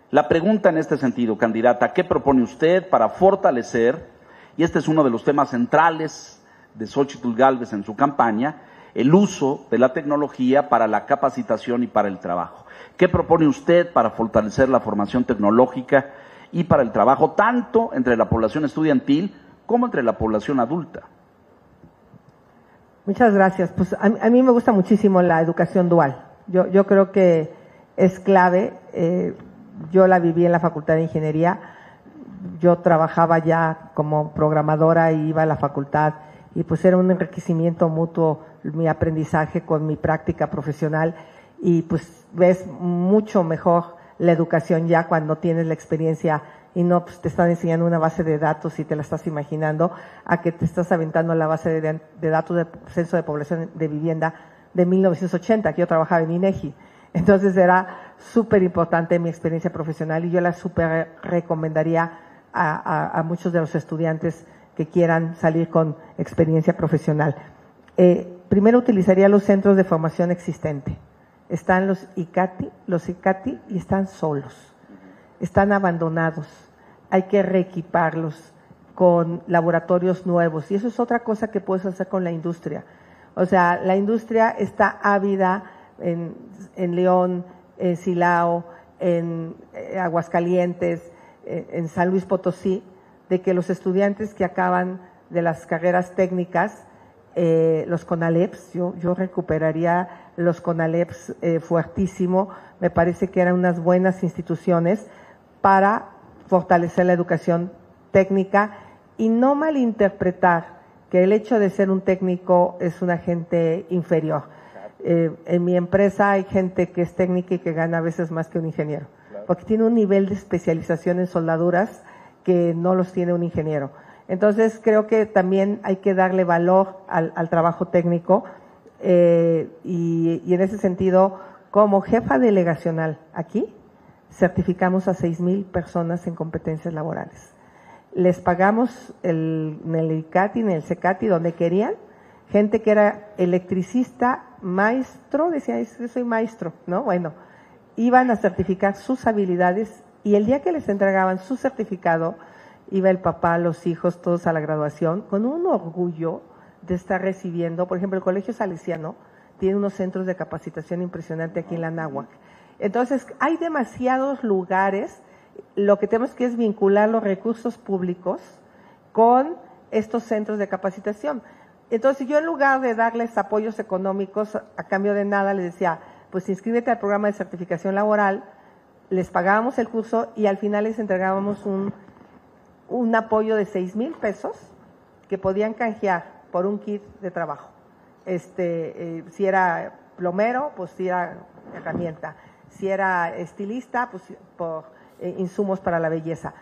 La pregunta en este sentido, candidata, ¿qué propone usted para fortalecer, y este es uno de los temas centrales de Xóchitl Gálvez en su campaña, el uso de la tecnología para la capacitación y para el trabajo? ¿Qué propone usted para fortalecer la formación tecnológica y para el trabajo, tanto entre la población estudiantil como entre la población adulta? Muchas gracias. Pues a mí me gusta muchísimo la educación dual. Yo creo que es clave. Yo la viví en la Facultad de Ingeniería. Yo trabajaba ya como programadora y iba a la facultad y pues era un enriquecimiento mutuo mi aprendizaje con mi práctica profesional y pues ves mucho mejor la educación ya cuando tienes la experiencia y no pues, te están enseñando una base de datos y te la estás imaginando a que te estás aventando la base de datos del Censo de Población de Vivienda de 1980, que yo trabajaba en INEGI. Entonces era súper importante mi experiencia profesional y yo la súper recomendaría a muchos de los estudiantes que quieran salir con experiencia profesional. Primero utilizaría los centros de formación existente. Están los ICATI y están solos, están abandonados. Hay que reequiparlos con laboratorios nuevos y eso es otra cosa que puedes hacer con la industria. O sea, la industria está ávida en León, en Silao, en Aguascalientes, en San Luis Potosí, de que los estudiantes que acaban de las carreras técnicas, los CONALEPs, yo recuperaría los CONALEPs fuertísimo, me parece que eran unas buenas instituciones para fortalecer la educación técnica y no malinterpretar que el hecho de ser un técnico es un agente inferior. En mi empresa hay gente que es técnica y que gana a veces más que un ingeniero, porque tiene un nivel de especialización en soldaduras que no los tiene un ingeniero. Entonces creo que también hay que darle valor al trabajo técnico y en ese sentido, como jefa delegacional aquí, certificamos a 6,000 personas en competencias laborales. Les pagamos en el ICATI, en el CECATI, donde querían, gente que era electricista, maestro, decía, yo soy maestro, ¿no? Bueno, iban a certificar sus habilidades y el día que les entregaban su certificado, iba el papá, los hijos, todos a la graduación, con un orgullo de estar recibiendo, por ejemplo, el Colegio Salesiano tiene unos centros de capacitación impresionante aquí en la Anáhuac. Entonces, hay demasiados lugares, lo que tenemos que es vincular los recursos públicos con estos centros de capacitación. Entonces, yo en lugar de darles apoyos económicos a cambio de nada, les decía, pues inscríbete al programa de certificación laboral, les pagábamos el curso y al final les entregábamos un apoyo de 6,000 pesos que podían canjear por un kit de trabajo. Si era plomero, pues si era herramienta. Si era estilista, pues por insumos para la belleza.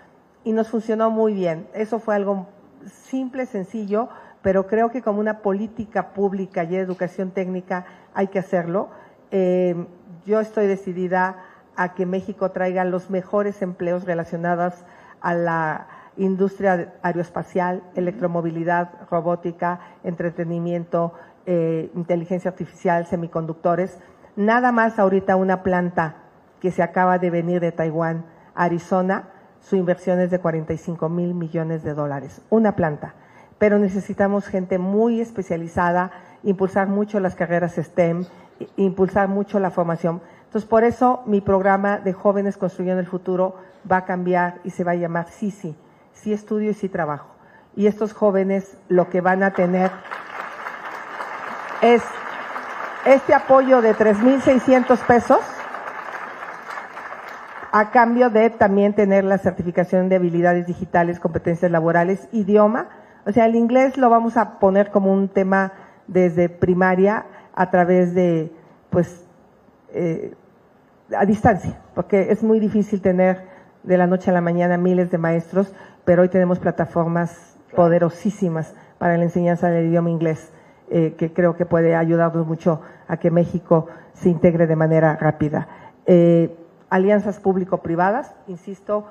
Y nos funcionó muy bien. Eso fue algo simple, sencillo, pero creo que como una política pública y de educación técnica hay que hacerlo. Yo estoy decidida a que México traiga los mejores empleos relacionados a la industria aeroespacial, electromovilidad, robótica, entretenimiento, inteligencia artificial, semiconductores. Nada más ahorita una planta que se acaba de venir de Taiwán, Arizona, su inversión es de $45,000 millones. Una planta. Pero necesitamos gente muy especializada, impulsar mucho las carreras STEM, impulsar mucho la formación. Entonces, por eso mi programa de Jóvenes Construyendo el Futuro va a cambiar y se va a llamar Sí estudio y sí trabajo. Y estos jóvenes lo que van a tener es este apoyo de 3,600 pesos a cambio de también tener la certificación de habilidades digitales, competencias laborales, idioma. O sea, el inglés lo vamos a poner como un tema desde primaria a través de, pues, a distancia, porque es muy difícil tener de la noche a la mañana miles de maestros, pero hoy tenemos plataformas poderosísimas para la enseñanza del idioma inglés, que creo que puede ayudarnos mucho a que México se integre de manera rápida. Alianzas público-privadas, insisto,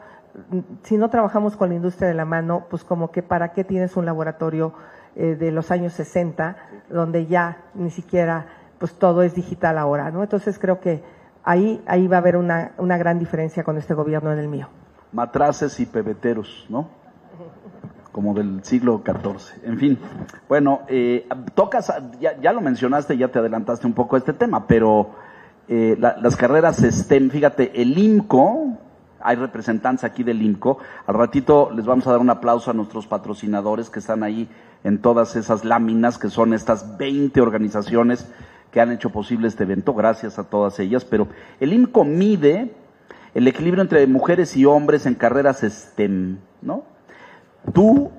si no trabajamos con la industria de la mano, pues como que para qué tienes un laboratorio de los años 60, donde ya ni siquiera pues todo es digital ahora, ¿no? Entonces creo que ahí va a haber una gran diferencia con este gobierno en el mío. Matraces y pebeteros, ¿no? Como del siglo XIV. En fin, bueno, ya lo mencionaste, ya te adelantaste un poco a este tema, pero las carreras STEM, fíjate, el IMCO, hay representantes aquí del IMCO, al ratito les vamos a dar un aplauso a nuestros patrocinadores que están ahí en todas esas láminas, que son estas 20 organizaciones que han hecho posible este evento, gracias a todas ellas, pero el IMCO mide el equilibrio entre mujeres y hombres en carreras STEM, ¿no? Tú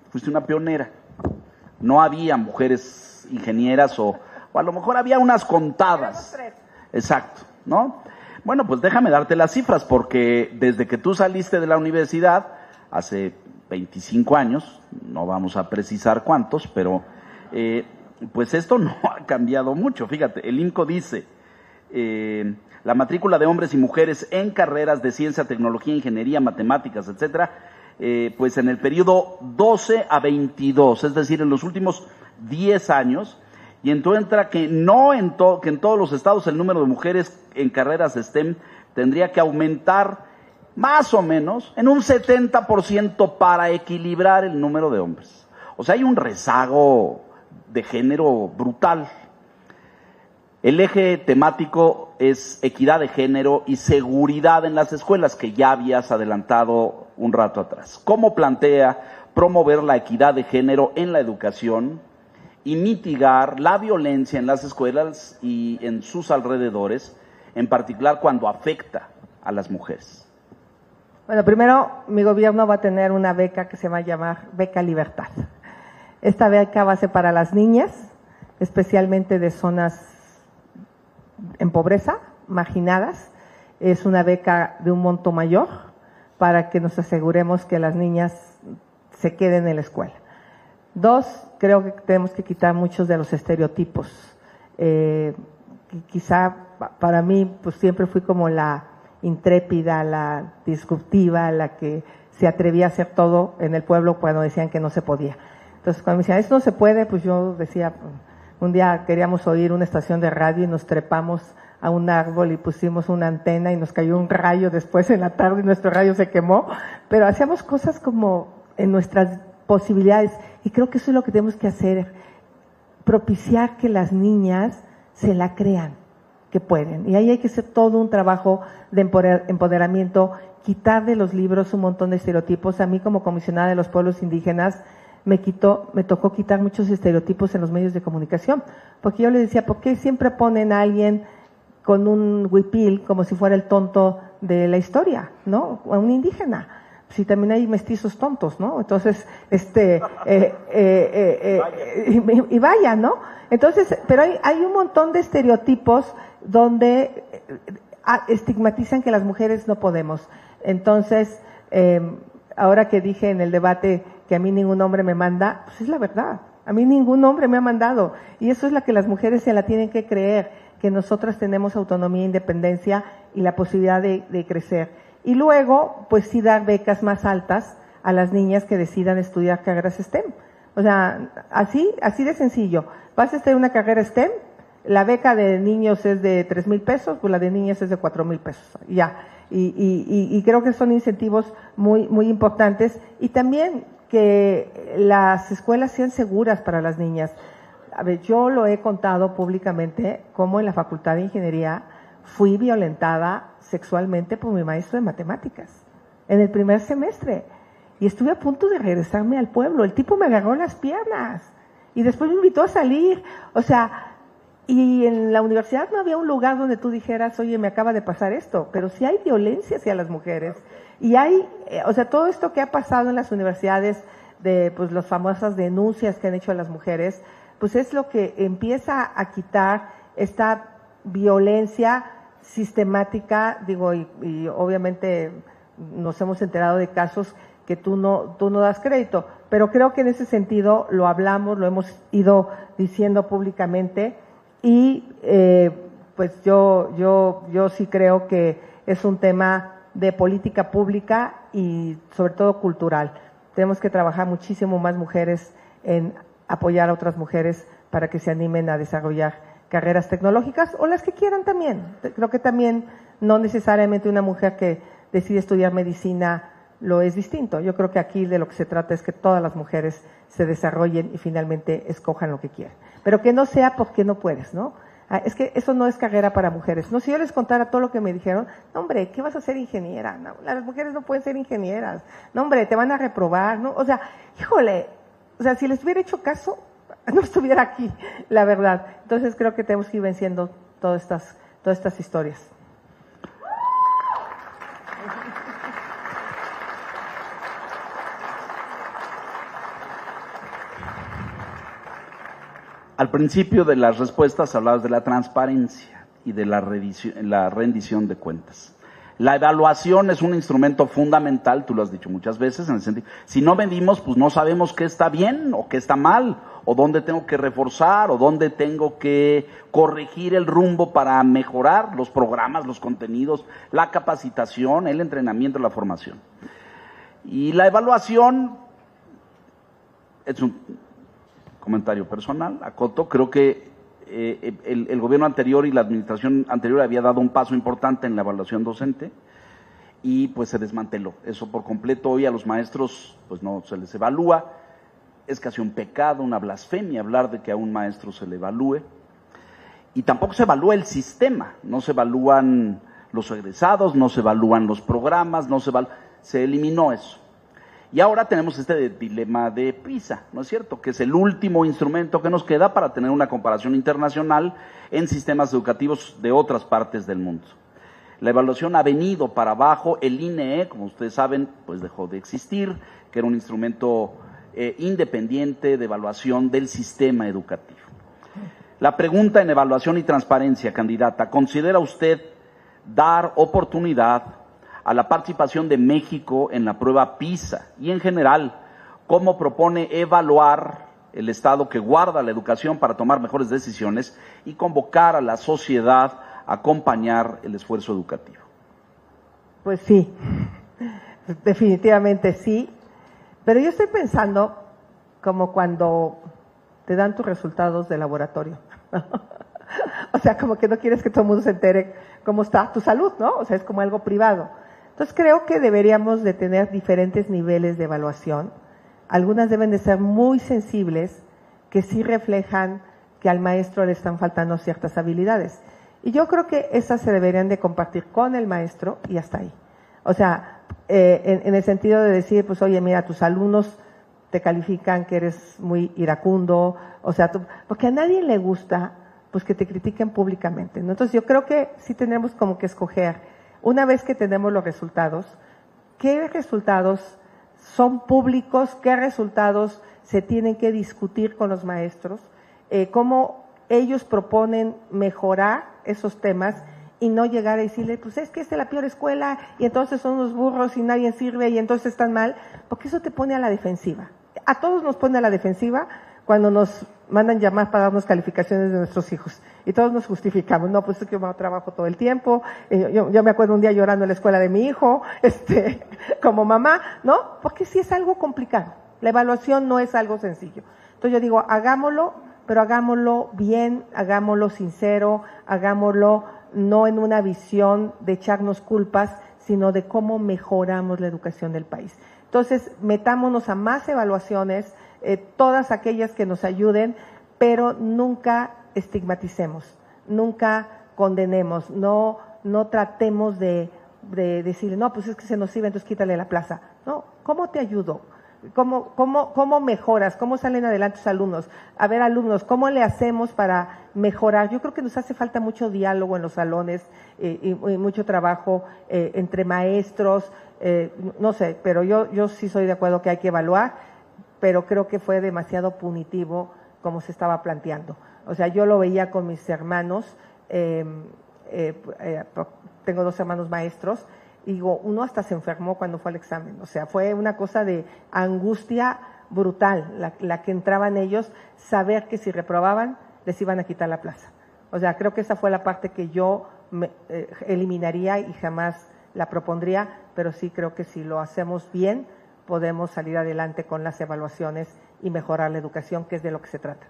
fuiste una pionera, no había mujeres ingenieras o a lo mejor había unas contadas. Exacto, ¿no? Bueno, pues déjame darte las cifras, porque desde que tú saliste de la universidad, hace 25 años, no vamos a precisar cuántos, pero pues esto no ha cambiado mucho. Fíjate, el IMCO dice, la matrícula de hombres y mujeres en carreras de ciencia, tecnología, ingeniería, matemáticas, etcétera, pues en el periodo 12 a 22, es decir, en los últimos 10 años, y encuentra que que en todos los estados el número de mujeres en carreras STEM tendría que aumentar más o menos en un 70% para equilibrar el número de hombres. O sea, hay un rezago de género brutal. El eje temático es equidad de género y seguridad en las escuelas, que ya habías adelantado un rato atrás. ¿Cómo plantea promover la equidad de género en la educación y mitigar la violencia en las escuelas y en sus alrededores, en particular cuando afecta a las mujeres? Bueno, primero, mi gobierno va a tener una beca que se va a llamar Beca Libertad. Esta beca va a ser para las niñas, especialmente de zonas en pobreza, marginadas. Es una beca de un monto mayor para que nos aseguremos que las niñas se queden en la escuela. 2, creo que tenemos que quitar muchos de los estereotipos. Quizá para mí, pues siempre fui como la intrépida, la disruptiva, la que se atrevía a hacer todo en el pueblo cuando decían que no se podía. Entonces, cuando me decían, esto no se puede, pues yo decía, un día queríamos oír una estación de radio y nos trepamos a un árbol y pusimos una antena y nos cayó un rayo después en la tarde y nuestro rayo se quemó, pero hacíamos cosas como en nuestras posibilidades, y creo que eso es lo que tenemos que hacer, propiciar que las niñas se la crean que pueden, y ahí hay que hacer todo un trabajo de empoderamiento, quitar de los libros un montón de estereotipos. A mí, como comisionada de los pueblos indígenas, me tocó quitar muchos estereotipos en los medios de comunicación, porque yo le decía, ¿por qué siempre ponen a alguien con un huipil como si fuera el tonto de la historia, ¿no? A un indígena. Si también hay mestizos tontos, ¿no? Entonces, y vaya, ¿no? Entonces, pero hay un montón de estereotipos donde estigmatizan que las mujeres no podemos. Entonces, ahora que dije en el debate que a mí ningún hombre me manda, pues es la verdad. A mí ningún hombre me ha mandado. Y eso es la que las mujeres se la tienen que creer, que nosotras tenemos autonomía, independencia y la posibilidad de crecer. Y luego, pues sí dar becas más altas a las niñas que decidan estudiar carreras STEM. O sea, así de sencillo. Vas a estudiar una carrera STEM, la beca de niños es de 3,000 pesos, pues la de niñas es de 4,000 pesos. Ya. Y creo que son incentivos muy, muy importantes. Y también que las escuelas sean seguras para las niñas. A ver, yo lo he contado públicamente, como en la Facultad de Ingeniería fui violentada sexualmente por mi maestro de matemáticas en el primer semestre, y estuve a punto de regresarme al pueblo. El tipo me agarró las piernas y después me invitó a salir. O sea, y en la universidad no había un lugar donde tú dijeras, oye, me acaba de pasar esto, pero sí hay violencia hacia las mujeres. Y hay, o sea, todo esto que ha pasado en las universidades, de pues las famosas denuncias que han hecho a las mujeres, pues es lo que empieza a quitar esta violencia sistemática, digo, y obviamente nos hemos enterado de casos que tú no das crédito, pero creo que en ese sentido lo hablamos, lo hemos ido diciendo públicamente, y pues yo sí creo que es un tema de política pública y sobre todo cultural. Tenemos que trabajar muchísimo más mujeres en apoyar a otras mujeres para que se animen a desarrollar carreras tecnológicas o las que quieran también. Creo que también no necesariamente una mujer que decide estudiar medicina lo es distinto. Yo creo que aquí de lo que se trata es que todas las mujeres se desarrollen y finalmente escojan lo que quieren. Pero que no sea porque no puedes, ¿no? Es que eso no es carrera para mujeres. No, si yo les contara todo lo que me dijeron, no, hombre, ¿qué vas a ser ingeniera? No, las mujeres no pueden ser ingenieras. No, hombre, te van a reprobar, ¿no? O sea, híjole, o sea, si les hubiera hecho caso, no estuviera aquí, la verdad. Entonces creo que tenemos que ir venciendo todas estas historias. Al principio de las respuestas hablabas de la transparencia y de la rendición de cuentas. La evaluación es un instrumento fundamental, tú lo has dicho muchas veces, en el sentido, si no medimos, pues no sabemos qué está bien o qué está mal, o dónde tengo que reforzar, o dónde tengo que corregir el rumbo para mejorar los programas, los contenidos, la capacitación, el entrenamiento, la formación. Y la evaluación es un comentario personal, acoto, creo que el gobierno anterior y la administración anterior había dado un paso importante en la evaluación docente y pues se desmanteló eso por completo. Hoy a los maestros pues no se les evalúa, es casi un pecado, una blasfemia hablar de que a un maestro se le evalúe, y tampoco se evalúa el sistema, no se evalúan los egresados, no se evalúan los programas, se eliminó eso. Y ahora tenemos este dilema de PISA, ¿no es cierto? Que es el último instrumento que nos queda para tener una comparación internacional en sistemas educativos de otras partes del mundo. La evaluación ha venido para abajo, el INE, como ustedes saben, pues dejó de existir, que era un instrumento independiente de evaluación del sistema educativo. La pregunta en evaluación y transparencia, candidata, ¿considera usted dar oportunidad a la participación de México en la prueba PISA y en general, cómo propone evaluar el Estado que guarda la educación para tomar mejores decisiones y convocar a la sociedad a acompañar el esfuerzo educativo? Pues sí, definitivamente sí, pero yo estoy pensando como cuando te dan tus resultados de laboratorio. O sea, como que no quieres que todo el mundo se entere cómo está tu salud, ¿no? O sea, es como algo privado. Entonces creo que deberíamos de tener diferentes niveles de evaluación. Algunas deben de ser muy sensibles, que sí reflejan que al maestro le están faltando ciertas habilidades. Y yo creo que esas se deberían de compartir con el maestro y hasta ahí. O sea, en el sentido de decir, pues oye, mira, tus alumnos te califican que eres muy iracundo, o sea, porque a nadie le gusta pues que te critiquen públicamente, ¿no? Entonces yo creo que sí tenemos como que escoger, una vez que tenemos los resultados, ¿qué resultados son públicos? ¿Qué resultados se tienen que discutir con los maestros? ¿Cómo ellos proponen mejorar esos temas y no llegar a decirle, pues es que esta es la peor escuela y entonces son unos burros y nadie sirve y entonces están mal? Porque eso te pone a la defensiva. A todos nos pone a la defensiva cuando nos mandan llamar para darnos calificaciones de nuestros hijos. Y todos nos justificamos, no, pues es que yo trabajo todo el tiempo, yo me acuerdo un día llorando en la escuela de mi hijo, como mamá, ¿no? Porque sí es algo complicado. La evaluación no es algo sencillo. Entonces yo digo, hagámoslo, pero hagámoslo bien, hagámoslo sincero, hagámoslo no en una visión de echarnos culpas, sino de cómo mejoramos la educación del país. Entonces, metámonos a más evaluaciones, todas aquellas que nos ayuden, pero nunca estigmaticemos, nunca condenemos, no tratemos de decirle, no, pues es que se nos sirve, entonces quítale la plaza. No, ¿cómo te ayudo? ¿Cómo mejoras? ¿Cómo salen adelante tus alumnos? A ver, alumnos, ¿cómo le hacemos para mejorar? Yo creo que nos hace falta mucho diálogo en los salones y mucho trabajo entre maestros, no sé, pero yo sí soy de acuerdo que hay que evaluar, pero creo que fue demasiado punitivo como se estaba planteando. O sea, yo lo veía con mis hermanos, tengo 2 hermanos maestros, y digo, uno hasta se enfermó cuando fue al examen. O sea, fue una cosa de angustia brutal la que entraban ellos, saber que si reprobaban les iban a quitar la plaza. O sea, creo que esa fue la parte que yo eliminaría y jamás la propondría, pero sí creo que si lo hacemos bien, podemos salir adelante con las evaluaciones y mejorar la educación, que es de lo que se trata.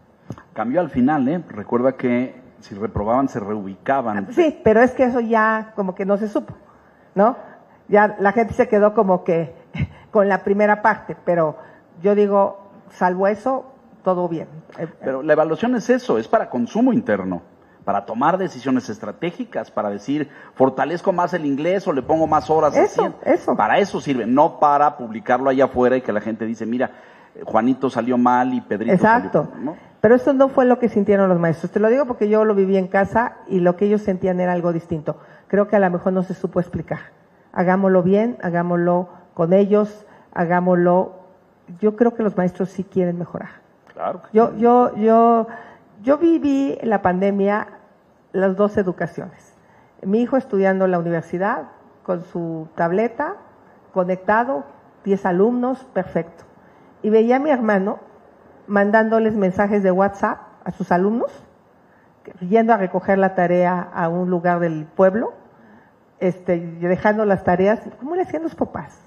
Cambió al final, ¿eh? Recuerda que si reprobaban se reubicaban. Sí, pero es que eso ya como que no se supo, ¿no? Ya la gente se quedó como que con la primera parte, pero yo digo, salvo eso, todo bien. Pero la evaluación es eso, es para consumo interno, para tomar decisiones estratégicas, para decir, fortalezco más el inglés o le pongo más horas. Eso. Para eso sirve, no para publicarlo allá afuera y que la gente dice, mira, Juanito salió mal y Pedrito Exacto. salió mal, ¿no? Pero eso no fue lo que sintieron los maestros. Te lo digo porque yo lo viví en casa y lo que ellos sentían era algo distinto. Creo que a lo mejor no se supo explicar. Hagámoslo bien, hagámoslo con ellos, hagámoslo. Yo creo que los maestros sí quieren mejorar. Claro. Yo viví en la pandemia las dos educaciones. Mi hijo estudiando en la universidad, con su tableta, conectado, 10 alumnos, perfecto. Y veía a mi hermano mandándoles mensajes de WhatsApp a sus alumnos, yendo a recoger la tarea a un lugar del pueblo, dejando las tareas. ¿Cómo le hacían los papás?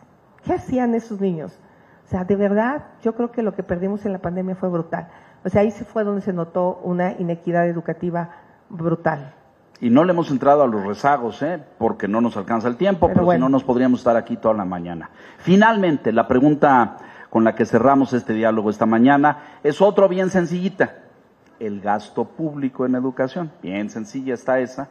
¿Qué hacían esos niños? O sea, de verdad, yo creo que lo que perdimos en la pandemia fue brutal. O sea, ahí sí fue donde se notó una inequidad educativa brutal. Y no le hemos entrado a los rezagos, porque no nos alcanza el tiempo, pero bueno, si no nos podríamos estar aquí toda la mañana. Finalmente, la pregunta con la que cerramos este diálogo esta mañana es otro bien sencillita. El gasto público en educación. Bien sencilla está esa.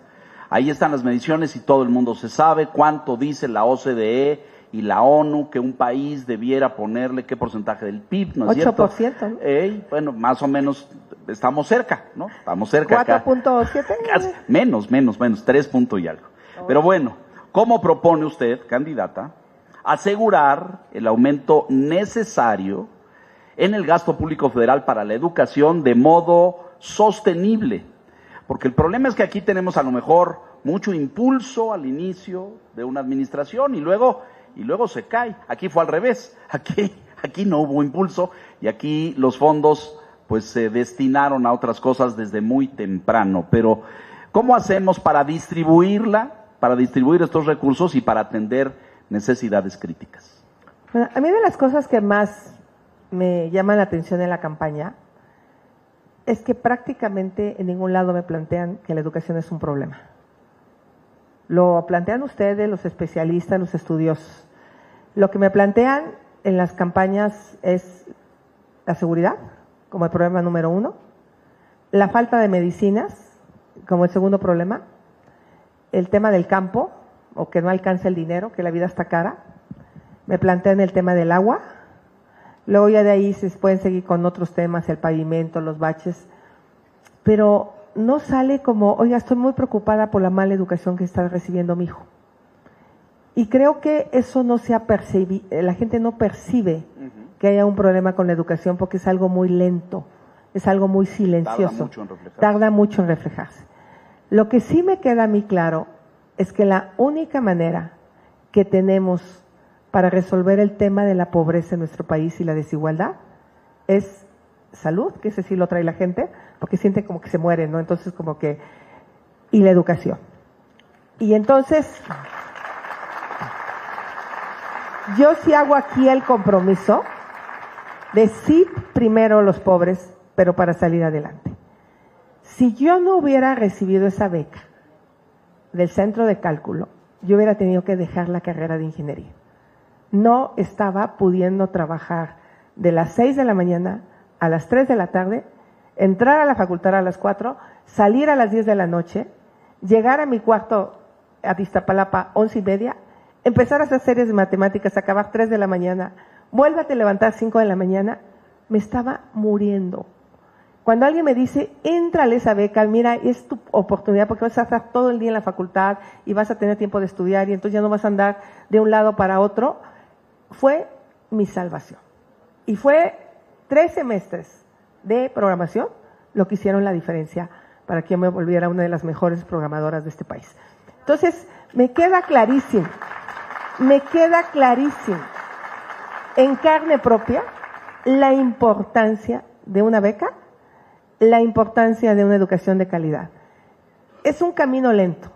Ahí están las mediciones y todo el mundo se sabe cuánto dice la OCDE y la ONU que un país debiera ponerle qué porcentaje del PIB, ¿no es 8%, cierto? ¿no? Bueno, más o menos estamos cerca, ¿no? Estamos cerca. 4.7. Menos, 3 puntos y algo. Pero bueno, ¿cómo propone usted, candidata, asegurar el aumento necesario en el gasto público federal para la educación de modo sostenible? Porque el problema es que aquí tenemos a lo mejor mucho impulso al inicio de una administración y luego se cae. Aquí fue al revés. Aquí no hubo impulso y aquí los fondos pues se destinaron a otras cosas desde muy temprano. Pero ¿cómo hacemos para distribuir estos recursos y para atender necesidades críticas? Bueno, a mí de las cosas que más me llaman la atención en la campaña es que prácticamente en ningún lado me plantean que la educación es un problema. Lo plantean ustedes, los especialistas, los estudiosos. Lo que me plantean en las campañas es la seguridad, como el problema número 1, la falta de medicinas, como el segundo problema, el tema del campo, o que no alcanza el dinero, que la vida está cara. Me plantean el tema del agua. Luego ya de ahí se pueden seguir con otros temas, el pavimento, los baches. Pero no sale como, oiga, estoy muy preocupada por la mala educación que está recibiendo mi hijo. Y creo que eso no se ha percibido, la gente no percibe que haya un problema con la educación porque es algo muy lento, es algo muy silencioso. Tarda mucho en reflejarse. Lo que sí me queda a mí claro es que la única manera que tenemos para resolver el tema de la pobreza en nuestro país y la desigualdad es salud, que ese sí lo trae la gente, porque sienten como que se mueren, ¿no? Entonces como que, y la educación. Y entonces, yo sí hago aquí el compromiso de sí primero los pobres, pero para salir adelante. Si yo no hubiera recibido esa beca del centro de cálculo, yo hubiera tenido que dejar la carrera de ingeniería. No estaba pudiendo trabajar de las 6 de la mañana a las 3 de la tarde, entrar a la facultad a las 4, salir a las 10 de la noche, llegar a mi cuarto a Iztapalapa 11:30, empezar a hacer series de matemáticas, acabar 3 de la mañana, vuélvate a levantar 5 de la mañana, me estaba muriendo. Cuando alguien me dice, éntrale esa beca, mira, es tu oportunidad porque vas a estar todo el día en la facultad y vas a tener tiempo de estudiar y entonces ya no vas a andar de un lado para otro, fue mi salvación. Y fue 3 semestres de programación lo que hicieron la diferencia para que yo me volviera una de las mejores programadoras de este país. Entonces, me queda clarísimo en carne propia la importancia de una beca, la importancia de una educación de calidad. Es un camino lento,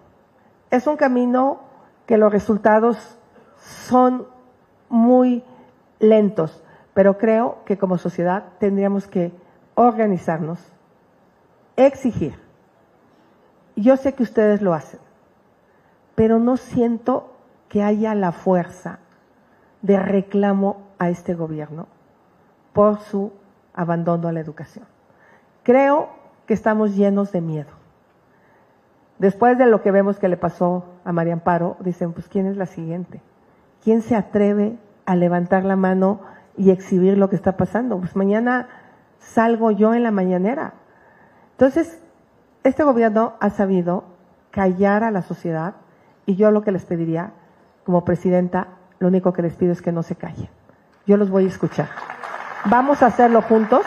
es un camino que los resultados son muy lentos, pero creo que como sociedad tendríamos que organizarnos, exigir. Yo sé que ustedes lo hacen, pero no siento que haya la fuerza de reclamo a este gobierno por su abandono a la educación. Creo que estamos llenos de miedo. Después de lo que vemos que le pasó a María Amparo, dicen, pues ¿quién es la siguiente? ¿Quién se atreve a levantar la mano y exhibir lo que está pasando? Pues mañana salgo yo en la mañanera. Entonces, este gobierno ha sabido callar a la sociedad y yo lo que les pediría, como presidenta, lo único que les pido es que no se callen. Yo los voy a escuchar. Vamos a hacerlo juntos,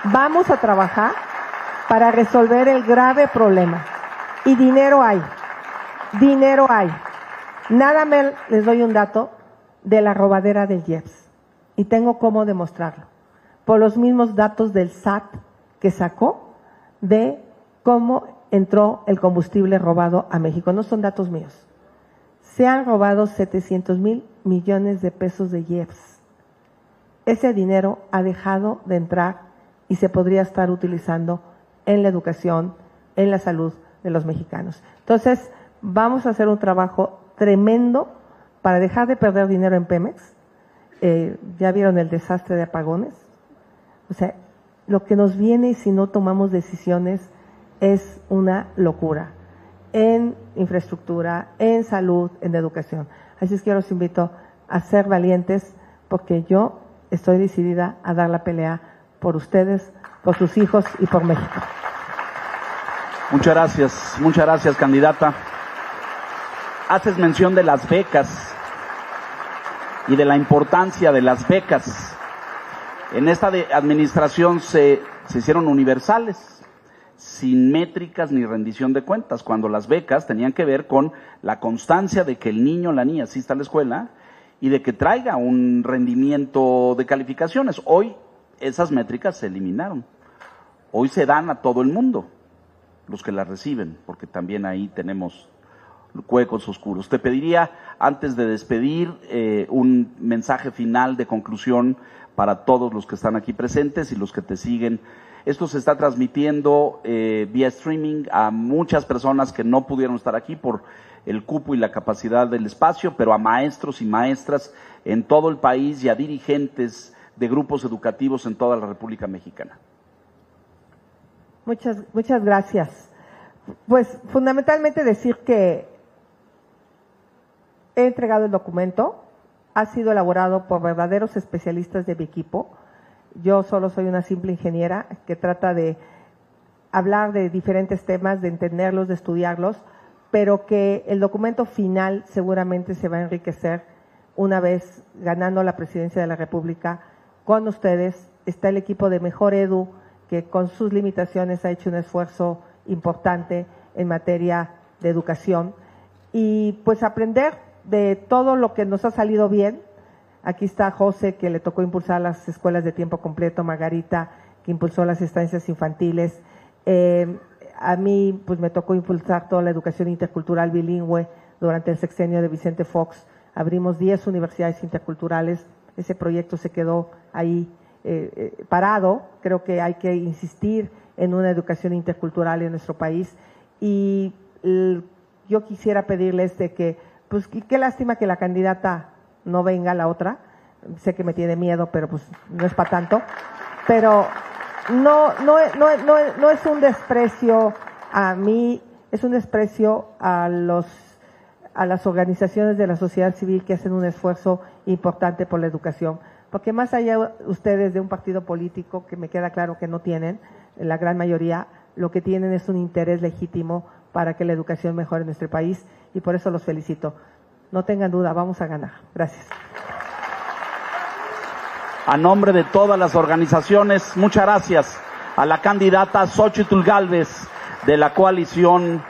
vamos a trabajar para resolver el grave problema. Y dinero hay, dinero hay. Nada más les doy un dato de la robadera del IEPS y tengo cómo demostrarlo. Por los mismos datos del SAT que sacó de cómo entró el combustible robado a México. No son datos míos. Se han robado 700,000 millones de pesos de IEPS. Ese dinero ha dejado de entrar y se podría estar utilizando en la educación, en la salud de los mexicanos. Entonces, vamos a hacer un trabajo tremendo para dejar de perder dinero en Pemex. Ya vieron el desastre de apagones. O sea, lo que nos viene si no tomamos decisiones es una locura en infraestructura, en salud, en educación. Así es que los invito a ser valientes porque yo estoy decidida a dar la pelea por ustedes, por sus hijos y por México. Muchas gracias, candidata. Haces mención de las becas y de la importancia de las becas. En esta administración se hicieron universales, sin métricas ni rendición de cuentas, cuando las becas tenían que ver con la constancia de que el niño o la niña asista a la escuela y de que traiga un rendimiento de calificaciones. Hoy esas métricas se eliminaron. Hoy se dan a todo el mundo, los que las reciben, porque también ahí tenemos huecos oscuros. Te pediría, antes de despedir, un mensaje final de conclusión para todos los que están aquí presentes y los que te siguen. Esto se está transmitiendo vía streaming a muchas personas que no pudieron estar aquí por el cupo y la capacidad del espacio, pero a maestros y maestras en todo el país y a dirigentes de grupos educativos en toda la República Mexicana. Muchas gracias. Pues fundamentalmente decir que he entregado el documento, ha sido elaborado por verdaderos especialistas de mi equipo. Yo solo soy una simple ingeniera que trata de hablar de diferentes temas, de entenderlos, de estudiarlos, pero que el documento final seguramente se va a enriquecer una vez ganando la presidencia de la República con ustedes. Está el equipo de Mejor Edu, que con sus limitaciones ha hecho un esfuerzo importante en materia de educación y pues aprender de todo lo que nos ha salido bien. Aquí está José, que le tocó impulsar las escuelas de tiempo completo, Margarita, que impulsó las estancias infantiles. A mí pues me tocó impulsar toda la educación intercultural bilingüe durante el sexenio de Vicente Fox. Abrimos 10 universidades interculturales. Ese proyecto se quedó ahí parado. Creo que hay que insistir en una educación intercultural en nuestro país y yo quisiera pedirles de que, pues qué lástima que la candidata no venga, la otra, sé que me tiene miedo, pero pues no es para tanto, pero no es un desprecio a mí, es un desprecio a las organizaciones de la sociedad civil que hacen un esfuerzo importante por la educación. Porque más allá ustedes de un partido político, que me queda claro que no tienen, la gran mayoría, lo que tienen es un interés legítimo para que la educación mejore en nuestro país y por eso los felicito. No tengan duda, vamos a ganar. Gracias. A nombre de todas las organizaciones, muchas gracias a la candidata Xóchitl Gálvez de la coalición.